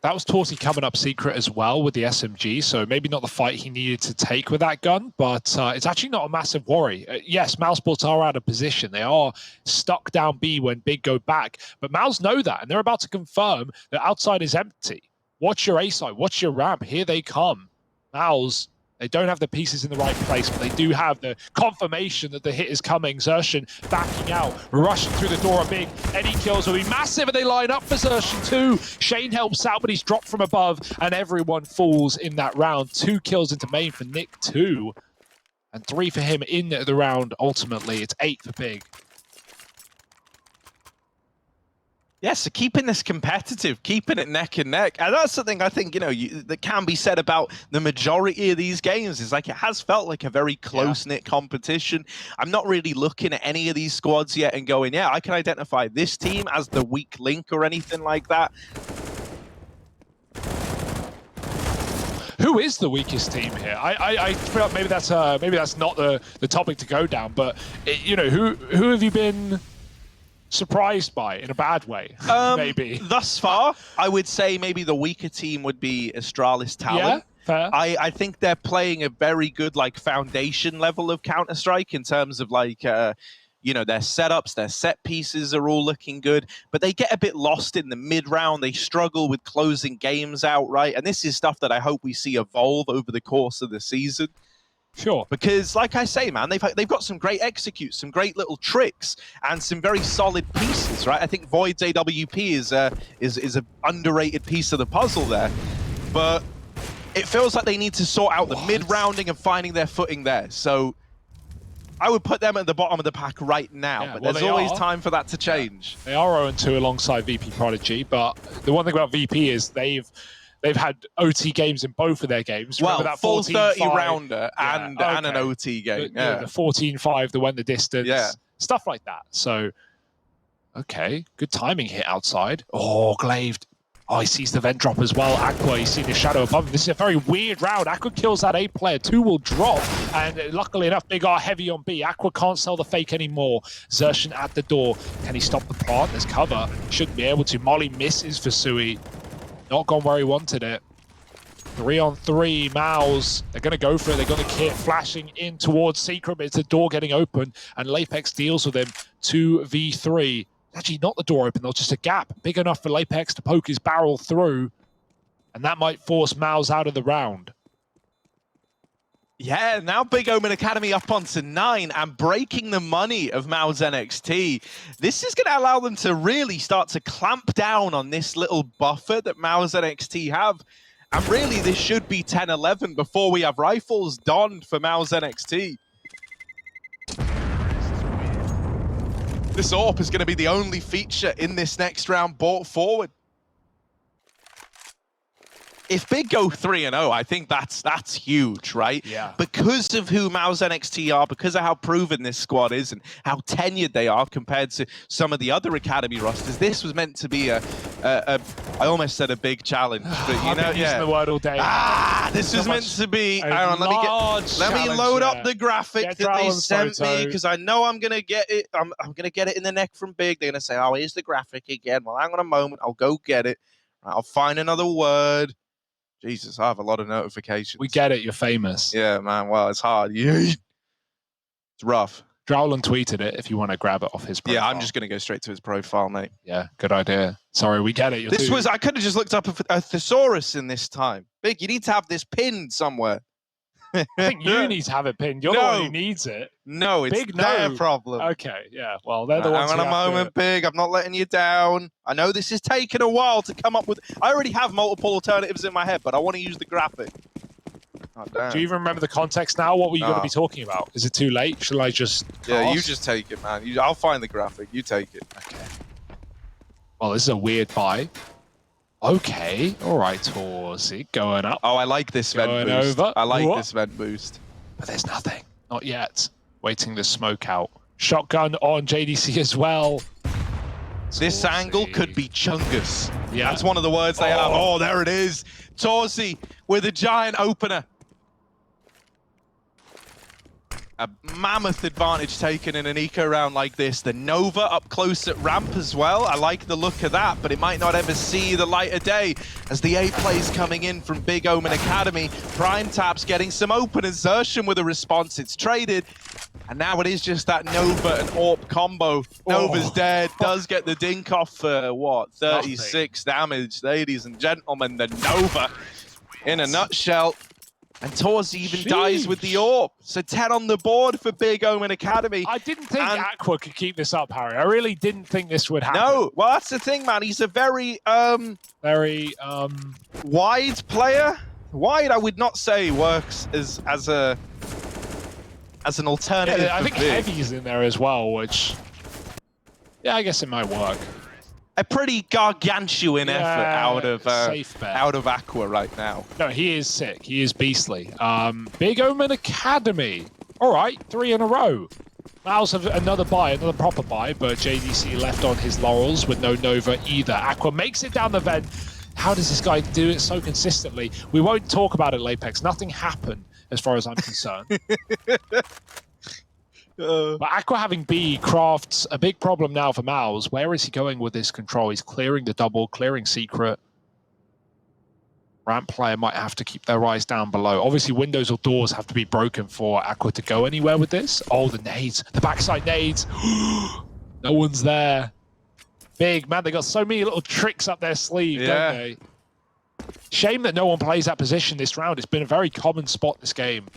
That was Torsi coming up secret as well with the SMG, so maybe not the fight he needed to take with that gun, but it's actually not a massive worry. Yes, Mousesports are out of position. They are stuck down B when Big go back, but Mouz know that, and they're about to confirm that outside is empty. Watch your A side, watch your ramp, here they come. Mouz, they don't have the pieces in the right place, but they do have the confirmation that the hit is coming. Xerxin backing out, rushing through the door a Big. Any kills will be massive, and they line up for Xerxin too. Shane helps out, but he's dropped from above, and everyone falls in that round. 2 kills into main for Nick, 2. And 3 for him in the round, ultimately. It's 8 for Big. Yeah, so keeping this competitive, keeping it neck and neck, and that's something I think, you know, that can be said about the majority of these games, is like it has felt like a very close-knit competition. I'm not really looking at any of these squads yet and going, yeah, I can identify this team as the weak link or anything like that. Who is the weakest team here? I feel like maybe that's not the topic to go down, but you know, who have you been surprised by in a bad way? Maybe thus far, I would say maybe the weaker team would be Astralis Talon. Yeah, fair. I think they're playing a very good like foundation level of Counter-Strike in terms of like you know, their setups, their set pieces are all looking good, but they get a bit lost in the mid round. They struggle with closing games out, right? And this is stuff that I hope we see evolve over the course of the season. Sure. Because, like I say, man, they've got some great executes, some great little tricks, and some very solid pieces, right? I think Void's AWP is an underrated piece of the puzzle there, but it feels like they need to sort out the mid-rounding and finding their footing there. So I would put them at the bottom of the pack right now, but there's always time for that to change. They are 0-2 alongside VP Prodigy, but the one thing about VP is they've had OT games in both of their games. Well, that full 14-5 30-rounder and an OT game. The 14-5, the went the distance, stuff like that. So, okay, good timing hit outside. Oh, Glaved. Oh, he sees the vent drop as well. Aqua, he's seen the shadow above him. This is a very weird round. Aqua kills that A player. 2 will drop. And luckily enough, Big are heavy on B. Aqua can't sell the fake anymore. Xerxin at the door. Can he stop the plant? There's cover. Shouldn't be able to. Molly misses for Sui. Not gone where he wanted it. 3-on-3, Mouz. They're going to go for it. They got the kit flashing in towards Secret, but it's the door getting open. And Lapex deals with him. 2v3. Actually, not the door open, though, just a gap big enough for Lapex to poke his barrel through. And that might force Mouz out of the round. Yeah, now Big Omen Academy up onto 9 and breaking the money of Mouz NXT. This is going to allow them to really start to clamp down on this little buffer that Mouz NXT have. And really, this should be 10-11 before we have rifles donned for Mouz NXT. This AWP is going to be the only feature in this next round brought forward. If Big go 3-0, I think that's huge, right? Yeah. Because of who Mouz NXT are, because of how proven this squad is and how tenured they are compared to some of the other Academy rosters, this was meant to be I almost said a big challenge, but you know, using the word all day. This was meant to be. Hang on, let me load up the graphic that they sent me, because I know I'm gonna get it. I'm gonna get it in the neck from Big. They're gonna say, "Oh, here's the graphic again." Well, hang on a moment, I'll go get it. I'll find another word. Jesus, I have a lot of notifications. We get it, you're famous. Yeah, man. Well, it's hard. It's rough. Drowland tweeted it if you want to grab it off his profile. Yeah, I'm just going to go straight to his profile, mate. Yeah, good idea. Sorry, we get it. I could have just looked up a thesaurus in this time. Big, you need to have this pinned somewhere. I think you need to have it pinned. You're the one who needs it. No, it's Big, their no. problem. Okay, yeah. Well, they're the ones Hang on a moment, Big. I'm not letting you down. I know this has taken a while to come up with... I already have multiple alternatives in my head, but I want to use the graphic. Oh, damn. Do you even remember the context now? What were you going to be talking about? Is it too late? Shall I just Yeah, you just take it, man. I'll find the graphic. You take it. Okay. Well, this is a weird buy. Okay. All right, Torzy. Going up. Oh, I like this vent boost. Over. I like this vent boost. But there's nothing. Not yet. Waiting the smoke out. Shotgun on JDC as well. This angle could be Chungus. Yeah. That's one of the words they have. Oh, there it is. Torzy with a giant opener. A mammoth advantage taken in an eco round like this. The Nova up close at ramp as well. I like the look of that, but it might not ever see the light of day as the A plays coming in from Big Omen Academy. Prime Tap's getting some openers. Xertion with a response. It's traded. And now it is just that Nova and AWP combo. Nova's dead. Does get the dink off for, what, 36 damage. Ladies and gentlemen, the Nova in a nutshell. And Torzy even dies with the AWP. So 10 on the board for Big Omen Academy. I didn't think Aqua could keep this up, Harry. I really didn't think this would happen. No, well, that's the thing, man. He's a very wide player. Wide, I would not say works as an alternative. Yeah, I think Heavy's in there as well, which, yeah, I guess it might work. A pretty gargantuan effort out of Aqua right now. No, he is sick. He is beastly. Big Omen Academy. All right, 3 in a row. Mouz have another buy, another proper buy, but JDC left on his laurels with no Nova either. Aqua makes it down the vent. How does this guy do it so consistently? We won't talk about it, Lapex. Nothing happened as far as I'm concerned. But Aqua having B crafts a big problem now for Mouz. Where is he going with this control? He's clearing the double, clearing secret. Ramp player might have to keep their eyes down below. Obviously, windows or doors have to be broken for Aqua to go anywhere with this. Oh, the nades, the backside nades. No one's there. Big, man, they got so many little tricks up their sleeve, don't they? Shame that no one plays that position this round. It's been a very common spot this game.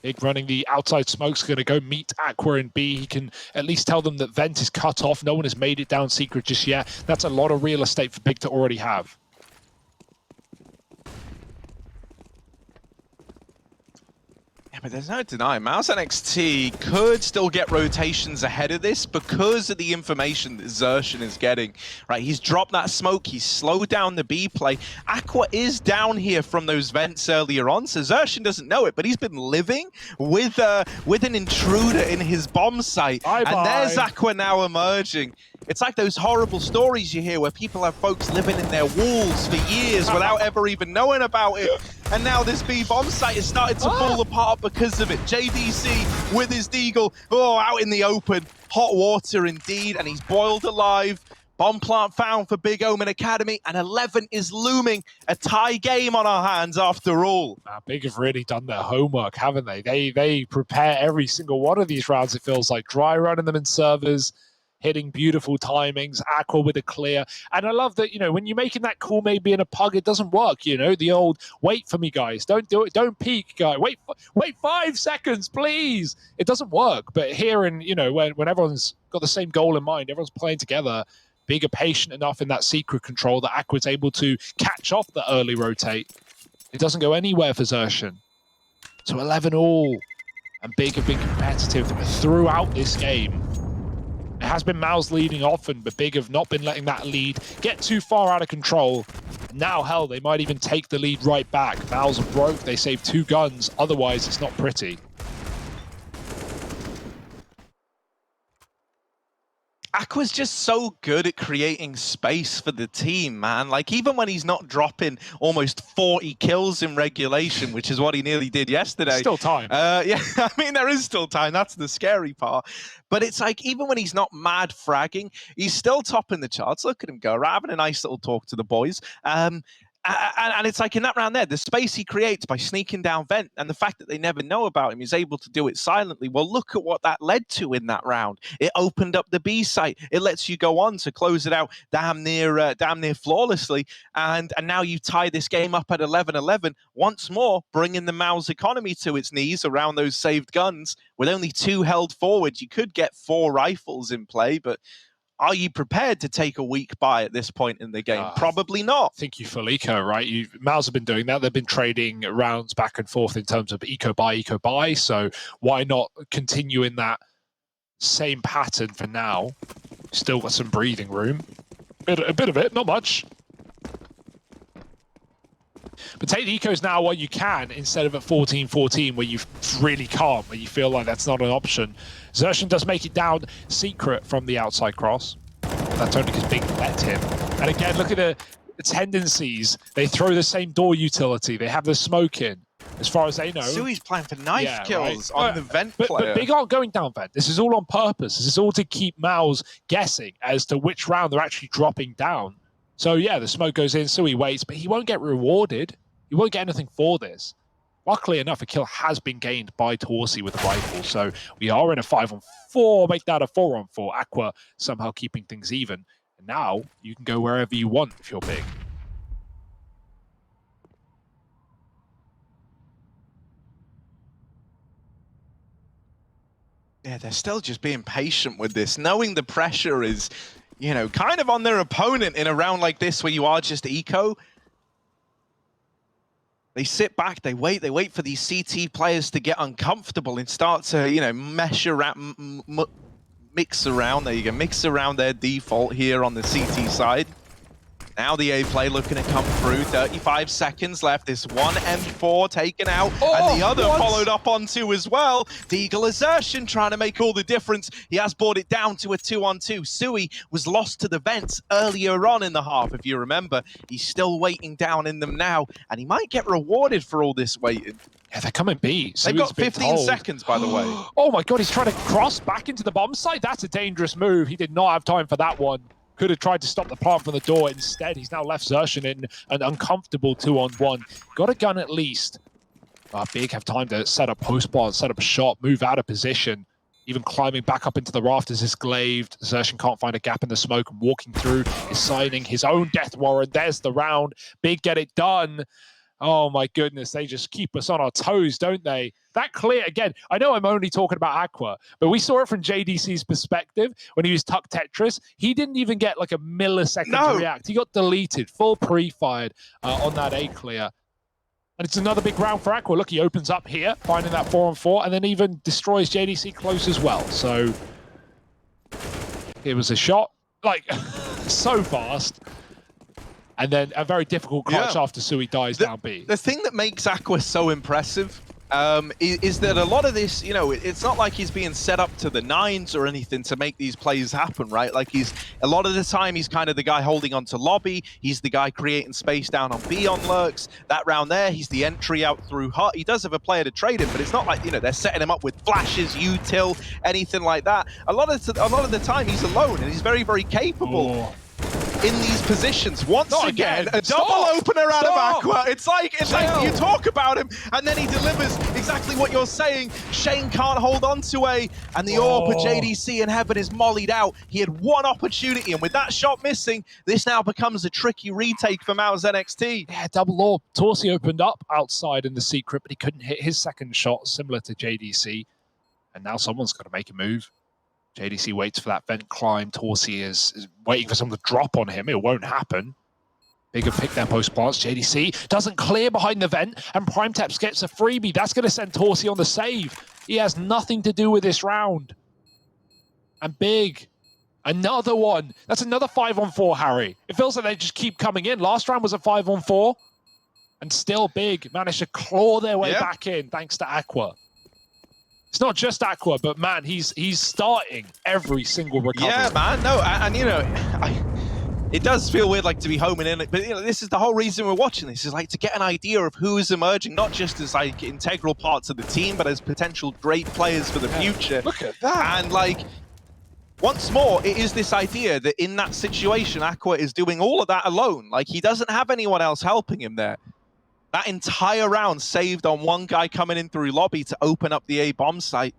Big running the outside smoke's going to go meet Aqua in B. He can at least tell them that vent is cut off. No one has made it down secret just yet. That's a lot of real estate for Big to already have. Yeah, but there's no denying. Mouz NXT could still get rotations ahead of this because of the information that Xertion is getting. Right, he's dropped that smoke. He's slowed down the B play. Aqua is down here from those vents earlier on, so Xertion doesn't know it, but he's been living with an intruder in his bomb site. And there's Aqua now emerging. It's like those horrible stories you hear where people have folks living in their walls for years without ever even knowing about it. And now this B bomb site is starting to fall apart because of it. JDC with his deagle, out in the open. Hot water indeed, and he's boiled alive. Bomb plant found for Big Omen Academy, and 11 is looming. A tie game on our hands after all. Big have really done their homework, haven't they? They prepare every single one of these rounds, it feels like. Dry running them in servers, hitting beautiful timings, Aqua with a clear. And I love that, you know, when you're making that call maybe in a pug, it doesn't work, you know, the old, wait for me, guys. Don't do it. Don't peek, guy. Wait 5 seconds, please. It doesn't work. But here, in, you know, when everyone's got the same goal in mind, everyone's playing together, Big are patient enough in that secret control that Aqua's able to catch off the early rotate. It doesn't go anywhere for Xertion. So 11 all. And Big have been competitive throughout this game. It has been Mouz leading often, but Big have not been letting that lead get too far out of control. Now, hell, they might even take the lead right back. Mouz are broke, they save 2 guns, otherwise it's not pretty. Aqua's just so good at creating space for the team, man. Like, even when he's not dropping almost 40 kills in regulation, which is what he nearly did yesterday. Still time. Yeah, I mean, there is still time. That's the scary part. But it's like, even when he's not mad fragging, he's still topping the charts. Look at him go, having a nice little talk to the boys. And it's like in that round there, the space he creates by sneaking down vent and the fact that they never know about him, he's able to do it silently. Well, look at what that led to in that round. It opened up the B site. It lets you go on to close it out damn near flawlessly. And now you tie this game up at 11-11 once more, bringing the Mouz economy to its knees around those saved guns. With only 2 held forward, you could get 4 rifles in play, but are you prepared to take a weak buy at this point in the game? Probably not. I think you full eco, right? Mouz have been doing that. They've been trading rounds back and forth in terms of eco buy. So why not continue in that same pattern for now? Still got some breathing room. A bit of it, not much. But take the ecos now while you can, instead of at 14-14 where you really can't, where you feel like that's not an option. Xerxon does make it down secret from the outside cross. That's only because Big let him. And again, look at the tendencies. They throw the same door utility. They have the smoke in. As far as they know. Sui's playing for knife kills on the vent player. But Big aren't going down vent. This is all on purpose. This is all to keep Mouz guessing as to which round they're actually dropping down. So yeah, the smoke goes in, Sui waits, but he won't get rewarded. He won't get anything for this. Luckily enough, a kill has been gained by Torsi with a rifle, so we are in a 5-on-4, make that a 4-on-4. Aqua somehow keeping things even. And now you can go wherever you want if you're Big. Yeah, they're still just being patient with this, knowing the pressure is, you know, kind of on their opponent in a round like this where you are just eco. They sit back, they wait for these CT players to get uncomfortable and start to, you know, mesh around, mix around. There you go, mix around their default here on the CT side. Now the A play looking to come through. 35 seconds left. This one M4 taken out, and the other followed up on 2 as well. Deagle Xerxon trying to make all the difference. He has brought it down to a 2-on-2. Sui was lost to the vents earlier on in the half, if you remember. He's still waiting down in them now, and he might get rewarded for all this waiting. Yeah, they're coming B. They've got 15 seconds, by the way. Oh my god, he's trying to cross back into the bomb site. That's a dangerous move. He did not have time for that one. Could have tried to stop the plant from the door. Instead, he's now left Xerxon in an uncomfortable 2-on-1. Got a gun at least. Big have time to set up post plant, set up a shot, move out of position. Even climbing back up into the rafters is glaved. Xerxon can't find a gap in the smoke, and walking through is signing his own death warrant. There's the round. Big get it done. Oh my goodness, they just keep us on our toes, don't they? That clear, again, I know I'm only talking about Aqua, but we saw it from JDC's perspective when he was Tuck Tetris. He didn't even get like a millisecond to react. He got deleted, full pre-fired on that A clear. And it's another big round for Aqua. Look, he opens up here, finding that 4-on-4, and then even destroys JDC close as well. So it was a shot, like, so fast. And then a very difficult clutch after Sui dies down B. The thing that makes Aqua so impressive is that a lot of this, you know, it's not like he's being set up to the nines or anything to make these plays happen, right? Like a lot of the time he's kind of the guy holding onto lobby. He's the guy creating space down on B on lurks. That round there, he's the entry out through hut. He does have a player to trade him, but it's not like, you know, they're setting him up with flashes, util, anything like that. A lot of the time he's alone, and he's very, very capable. In these positions, once again, a double opener out of Aqua. It's like you talk about him, and then he delivers exactly what you're saying. Shane can't hold on to A, and the AWP of JDC in heaven is mollied out. He had one opportunity, and with that shot missing, this now becomes a tricky retake for Mouz NXT. Yeah, double AWP. Torsi opened up outside in the secret, but he couldn't hit his second shot, similar to JDC. And now someone's got to make a move. JDC waits for that vent climb. Torsi is waiting for someone to drop on him. It won't happen. Big have picked their post plants. JDC doesn't clear behind the vent, and Primetaps gets a freebie. That's going to send Torsi on the save. He has nothing to do with this round. And Big, another one. That's another 5-on-4, Harry. It feels like they just keep coming in. Last round was a 5-on-4, and still Big managed to claw their way back in thanks to Aqua. It's not just Aqua, but man, he's starting every single recovery. Yeah, man. No, and you know, it does feel weird, like, to be homing in it, but you know, this is the whole reason we're watching this, is like to get an idea of who is emerging, not just as like integral parts of the team, but as potential great players for the future. Look at that. And like, once more, it is this idea that in that situation, Aqua is doing all of that alone. Like, he doesn't have anyone else helping him there. That entire round saved on one guy coming in through lobby to open up the A bomb site.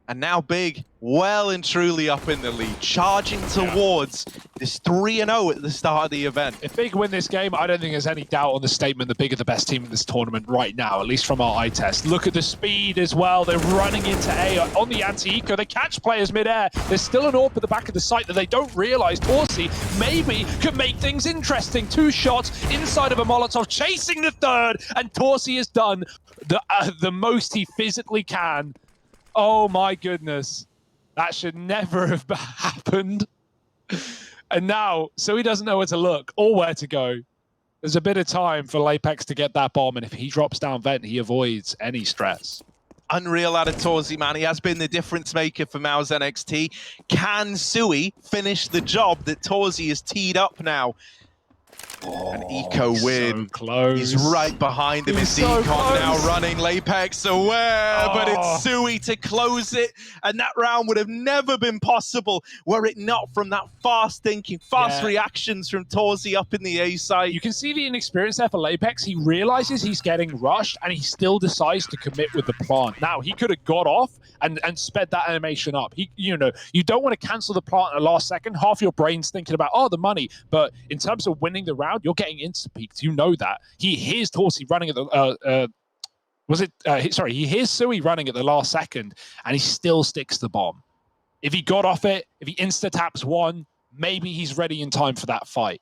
And now Big, well and truly up in the lead, charging towards this 3-0 at the start of the event. If Big win this game, I don't think there's any doubt on the statement that Big are the best team in this tournament right now, at least from our eye test. Look at the speed as well. They're running into A on the anti-eco. They catch players mid-air. There's still an AWP at the back of the site that they don't realize. Torsi maybe could make things interesting. 2 shots inside of a Molotov, chasing the third, and Torsi has done the most he physically can. Oh my goodness. That should never have happened. And now, so he doesn't know where to look or where to go. There's a bit of time for Lapex to get that bomb, and if he drops down vent, he avoids any stress. Unreal out of Torsi, man. He has been the difference maker for Mouz NXT. Can Sui finish the job that Torsi has teed up now? An eco win. So close. He's right behind him. His so decon now close. running Lapex aware, but it's Sui to close it. And that round would have never been possible were it not from that fast thinking, fast reactions from Torsi up in the A site. You can see the inexperience there for Lapex. He realizes he's getting rushed, and he still decides to commit with the plant. Now, he could have got off and sped that animation up. You know, you don't want to cancel the plant in the last second. Half your brain's thinking about, the money. But in terms of winning the round, you're getting insta-peaked. You know that. He hears Torsi running at the... he hears Sui running at the last second, and he still sticks the bomb. If he got off it, if he insta-taps one, maybe he's ready in time for that fight.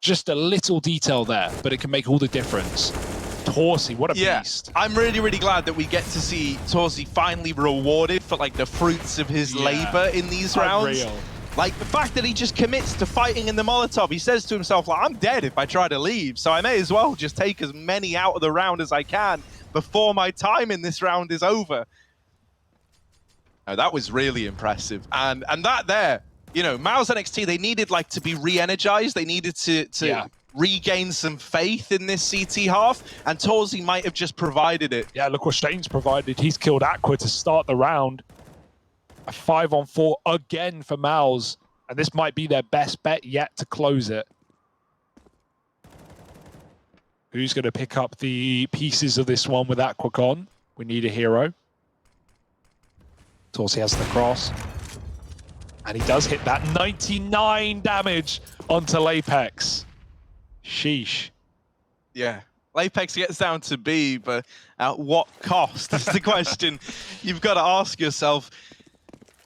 Just a little detail there, but it can make all the difference. Torsi, what a beast. I'm really, really glad that we get to see Torsi finally rewarded for like the fruits of his labor in these rounds. Unreal. Like the fact that he just commits to fighting in the Molotov. He says to himself, like, I'm dead if I try to leave, so I may as well just take as many out of the round as I can before my time in this round is over. No, that was really impressive. And that there, you know, Mouz NXT, they needed like to be re-energized. They needed to regain some faith in this CT half, and Torsi might have just provided it. Yeah, look what Shane's provided. He's killed Aqua to start the round. A 5-on-4 again for Mouz, and this might be their best bet yet to close it. Who's going to pick up the pieces of this one with Aquacon? We need a hero. Torsi has the cross. And he does hit that 99 damage onto Lapex. Sheesh. Yeah. Lapex gets down to B, but at what cost is the question you've got to ask yourself.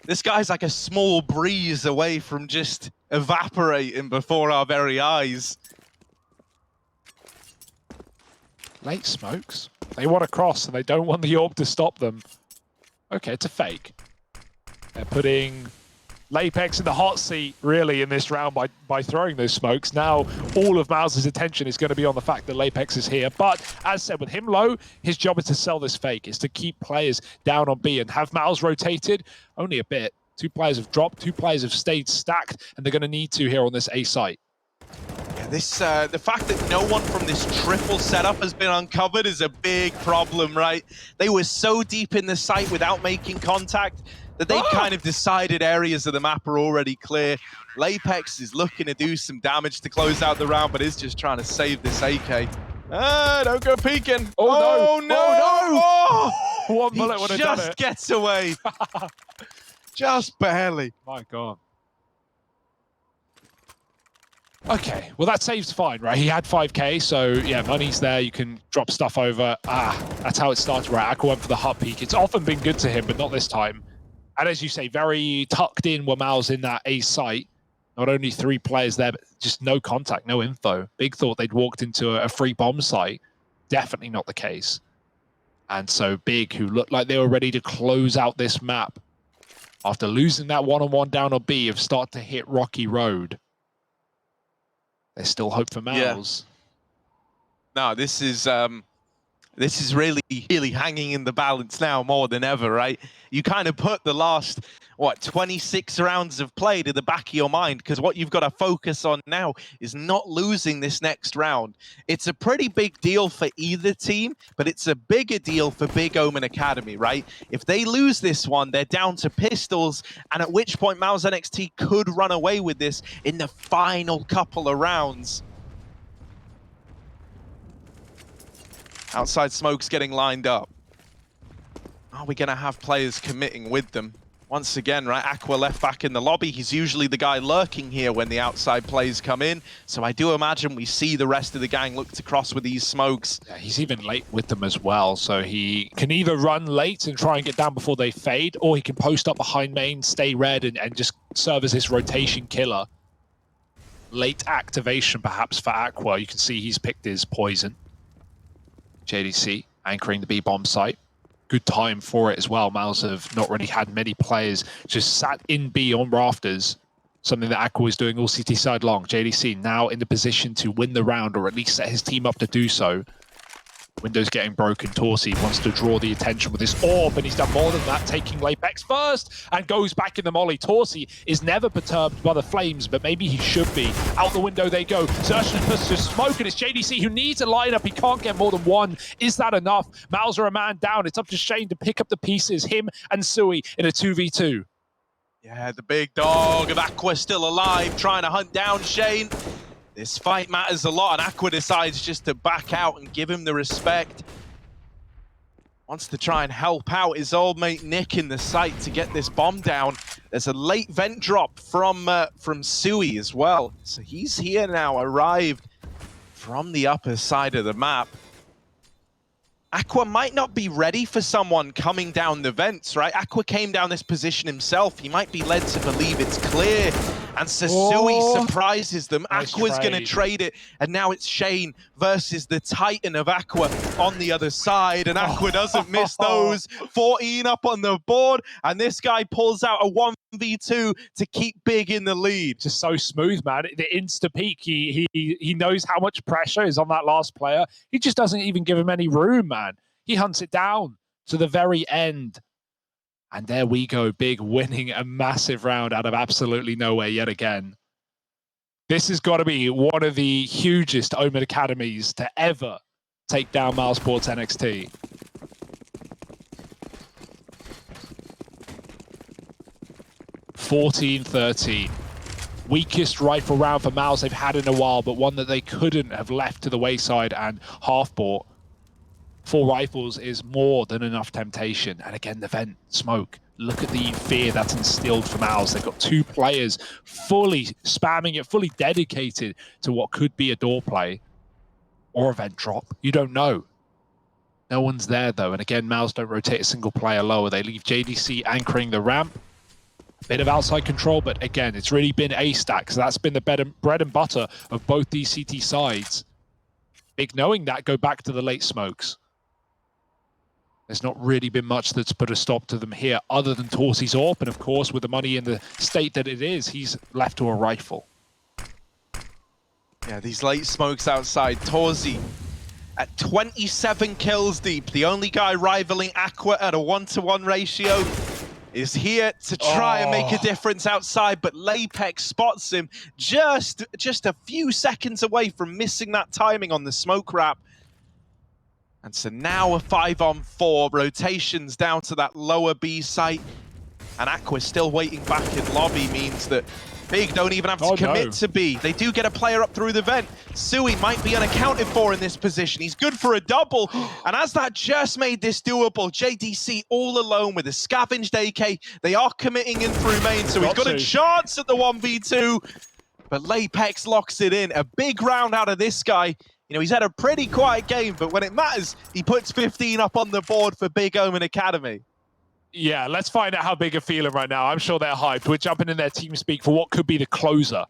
This guy's like a small breeze away from just evaporating before our very eyes. Late smokes. They want to cross, and they don't want the orb to stop them. Okay, it's a fake. They're putting Lapex in the hot seat, really, in this round by throwing those smokes. Now, all of Mouz's attention is going to be on the fact that Lapex is here. But, as said, with him low, his job is to sell this fake, is to keep players down on B and have Mouz rotated only a bit. 2 players have dropped, 2 players have stayed stacked, and they're going to need to here on this A site. Yeah, this the fact that no one from this triple setup has been uncovered is a big problem, right? They were so deep in the site without making contact that they kind of decided areas of the map are already clear. Lapex is looking to do some damage to close out the round, but is just trying to save this AK. Don't go peeking. Oh no! Oh, no! One bullet would have done it. He just gets away. Just barely. My God. Okay, well that saves fine, right? He had 5k, so yeah, money's there. You can drop stuff over. That's how it started, right? Aqua went for the hut peek. It's often been good to him, but not this time. And as you say, very tucked in were Mouz in that A site. Not only 3 players there, but just no contact, no info. Big thought they'd walked into a free bomb site. Definitely not the case. And so Big, who looked like they were ready to close out this map, after losing that one-on-one down on B, have started to hit Rocky Road. There's still hope for Mouz. No, this is This is really hanging in the balance now more than ever, right? You kind of put the last, 26 rounds of play to the back of your mind, because what you've got to focus on now is not losing this next round. It's a pretty big deal for either team, but it's a bigger deal for Big Omen Academy, right? If they lose this one, they're down to pistols, and at which point Mouz NXT could run away with this in the final couple of rounds. Outside smoke's getting lined up. Are we going to have players committing with them? Once again, right, Aqua left back in the lobby. He's usually the guy lurking here when the outside plays come in. So I do imagine we see the rest of the gang look to cross with these smokes. Yeah, he's even late with them as well. So he can either run late and try and get down before they fade, or he can post up behind main, stay red, and just serve as this rotation killer. Late activation, perhaps, for Aqua. You can see he's picked his poison. JDC anchoring the B-bomb site. Good time for it as well. Mouz have not really had many players just sat in B on rafters, something that Aqua is doing all CT side long. JDC now in the position to win the round, or at least set his team up to do so. Windows getting broken. Torsi wants to draw the attention with his orb, and he's done more than that, taking Lapex first and goes back in the molly. Torsi is never perturbed by the flames, but maybe he should be. Out the window they go. Zershton puts to smoke, and it's JDC who needs a lineup. He can't get more than one. Is that enough? Mouz are a man down. It's up to Shane to pick up the pieces. Him and Sui in a 2v2. Yeah, the big dog of Aqua still alive, trying to hunt down Shane. This fight matters a lot, and Aqua decides just to back out and give him the respect. Wants to try and help out his old mate Nick in the site to get this bomb down. There's a late vent drop from Sui as well. So he's here now, arrived from the upper side of the map. Aqua might not be ready for someone coming down the vents, right? Aqua came down this position himself. He might be led to believe it's clear. And Sasui surprises them. Nice Aqua's going to trade it. And now it's Shane versus the Titan of Aqua on the other side. And Aqua doesn't miss those. 14 up on the board. And this guy pulls out a 1v2 to keep Big in the lead. Just so smooth, man. The insta peak. He knows how much pressure is on that last player. He just doesn't even give him any room, man. He hunts it down to the very end. And there we go, Big winning a massive round out of absolutely nowhere yet again. This has got to be one of the hugest Omen Academies to ever take down Mouz Sports NXT. (14-13). Weakest rifle round for Mouz they've had in a while, but one that they couldn't have left to the wayside and half-bought. 4 rifles is more than enough temptation. And again, the vent smoke. Look at the fear that's instilled for Mouz. They've got 2 players fully spamming it, fully dedicated to what could be a door play or a vent drop. You don't know. No one's there, though. And again, Mouz don't rotate a single player lower. They leave JDC anchoring the ramp. Bit of outside control, but again, it's really been A-stack. So that's been the bread and butter of both these CT sides. Big knowing that, go back to the late smokes. There's not really been much that's put a stop to them here other than Torsi's AWP. And of course, with the money in the state that it is, he's left to a rifle. Yeah, these late smokes outside. Torsi at 27 kills deep. The only guy rivaling Aqua at a 1-to-1 ratio is here to try and make a difference outside. But Lapex spots him just a few seconds away from missing that timing on the smoke wrap. And so now a 5-on-4, rotations down to that lower B site. And Aqua still waiting back in lobby means that Big don't even have to commit to B. They do get a player up through the vent. Sui might be unaccounted for in this position. He's good for a double. And as that just made this doable, JDC all alone with a scavenged AK. They are committing in through main, so he's got a chance at the 1v2. But Lapex locks it in. A big round out of this guy. You know, he's had a pretty quiet game, but when it matters, he puts 15 up on the board for Big Omen Academy. Yeah, let's find out how Big are feeling right now. I'm sure they're hyped. We're jumping in their team speak for what could be the closer.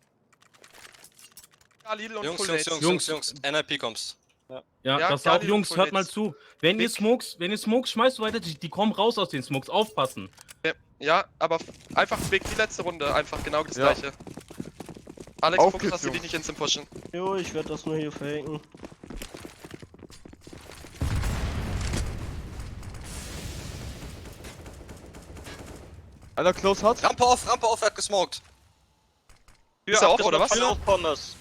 Jungs, NIP kommst. Ja, das auch, Jungs, hört mal zu. Wenn ihr Smokes schmeißt, so weiter, die kommen raus aus den Smokes. Aufpassen. Ja, aber einfach Big die letzte Runde. Einfach genau das Gleiche. Alex, Fokus, hast du dich nicht ins Pushen. Jo, ich werde das nur hier faken. Einer close hat. Rampe auf, er hat gesmoked. Ist er auf, oder was? Auf Pommes.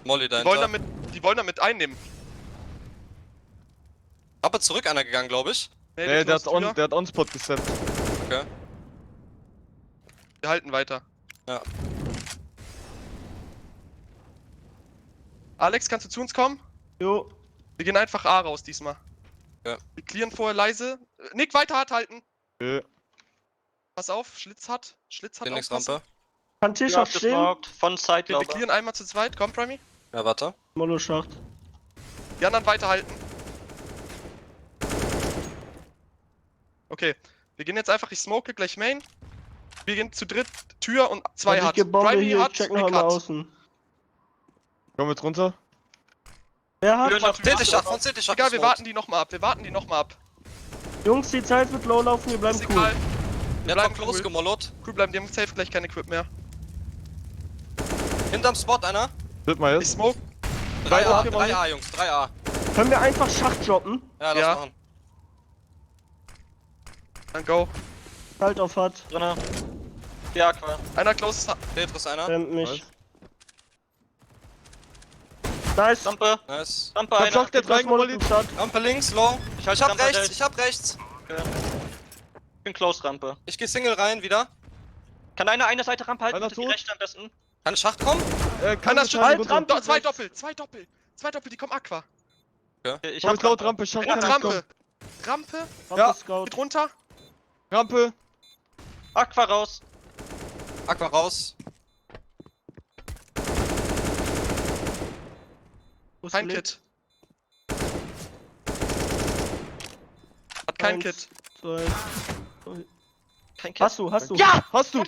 Molly Die wollen dahinter. damit einnehmen. Rampe zurück, einer gegangen, glaube ich. Nee, der close Tür. hat On-Spot gesetzt. Okay. Wir halten weiter. Ja. Alex, kannst du zu uns kommen? Jo. Wir gehen einfach A raus diesmal. Ja. Wir clearen vorher leise. Nick, weiter hart halten. Ja. Pass auf, Schlitz hat. Phoenix aufpassen. Rampe. Kann T-Shirt stehen? Von Side, Okay, wir clearen einmal zu zweit. Komm, Primy. Ja, warte. Monoschacht. Die anderen weiterhalten. Okay, wir gehen jetzt einfach, ich smoke gleich Main. Wir gehen zu dritt, Tür und 2 hat. Bombe hier, hat, checken Nick wir mal hat. außen. Komm jetzt runter. Wer hat? CT-Schacht, von CT-Schacht. Egal, wir warten die nochmal ab. Jungs, die Zeit wird low laufen, wir bleiben Ist cool. egal. Der bleiben hat close cool. gemollot. Cool bleiben, die haben safe gleich kein Equip mehr. Hinterm Spot einer. Wird mal Ich jetzt. smoke. 3A, Jungs, 3A. Können wir einfach Schacht droppen? Ja, lass Ja. machen. Dann go. Halt auf hat. Drinne. Die Aqua. Einer close. Tetris einer. Rennt mich. Nice. Rampe. Nice. Rampe Hab einer. Schacht, der Das reingemollt. im Start. Rampe links, low. Ich hab Rampe rechts, rechts. ich hab rechts. Ich bin Close Rampe. Ich geh Single rein wieder. Kann eine Seite Rampe halten, Einer bitte die tot? rechte am besten. Kann Schacht kommen? Kann das Halt, schon Rampe. Zwei Doppel, die kommen Aqua. Ich Komm hab jetzt laut Rampe, Schacht Und kann nicht kommen. Rampe. Ja. Scout. Geht runter. Rampe. Aqua raus. Aqua raus. Wo ist Kein gelegt? Kit. Hat kein 1, Kit. 2. Kein Kill. Hast du? Ja! Hast du!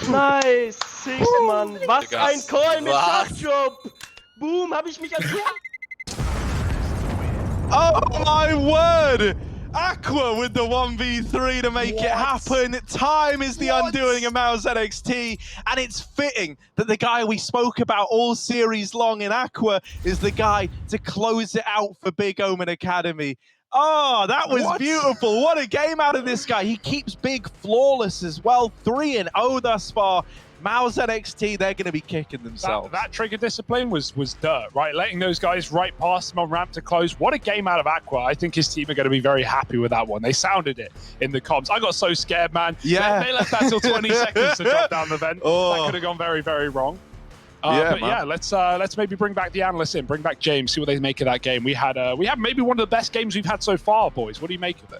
Nice! Six, Mann. Was Digga. ein Call mit Was? Schachtjob! Boom, hab ich mich erklärt. Oh my word! Aqua with the 1v3 to make it happen. Time is the undoing of Mouz NXT, and it's fitting that the guy we spoke about all series long in Aqua is the guy to close it out for Big Omen Academy. Oh, that was beautiful. What a game out of this guy. He keeps Big flawless as well. 3-0 thus far. Mouz NXT, they're going to be kicking themselves. That trigger discipline was dirt, right? Letting those guys right past him on ramp to close. What a game out of Aqua. I think his team are going to be very happy with that one. They sounded it in the comms. I got so scared, man. Yeah. They left that till 20 seconds to drop down the vent. Oh. That could have gone very, very wrong. Yeah, but man. yeah, let's maybe bring back the analysts in, bring back James, see what they make of that game. We had maybe one of the best games we've had so far, boys. What do you make of it?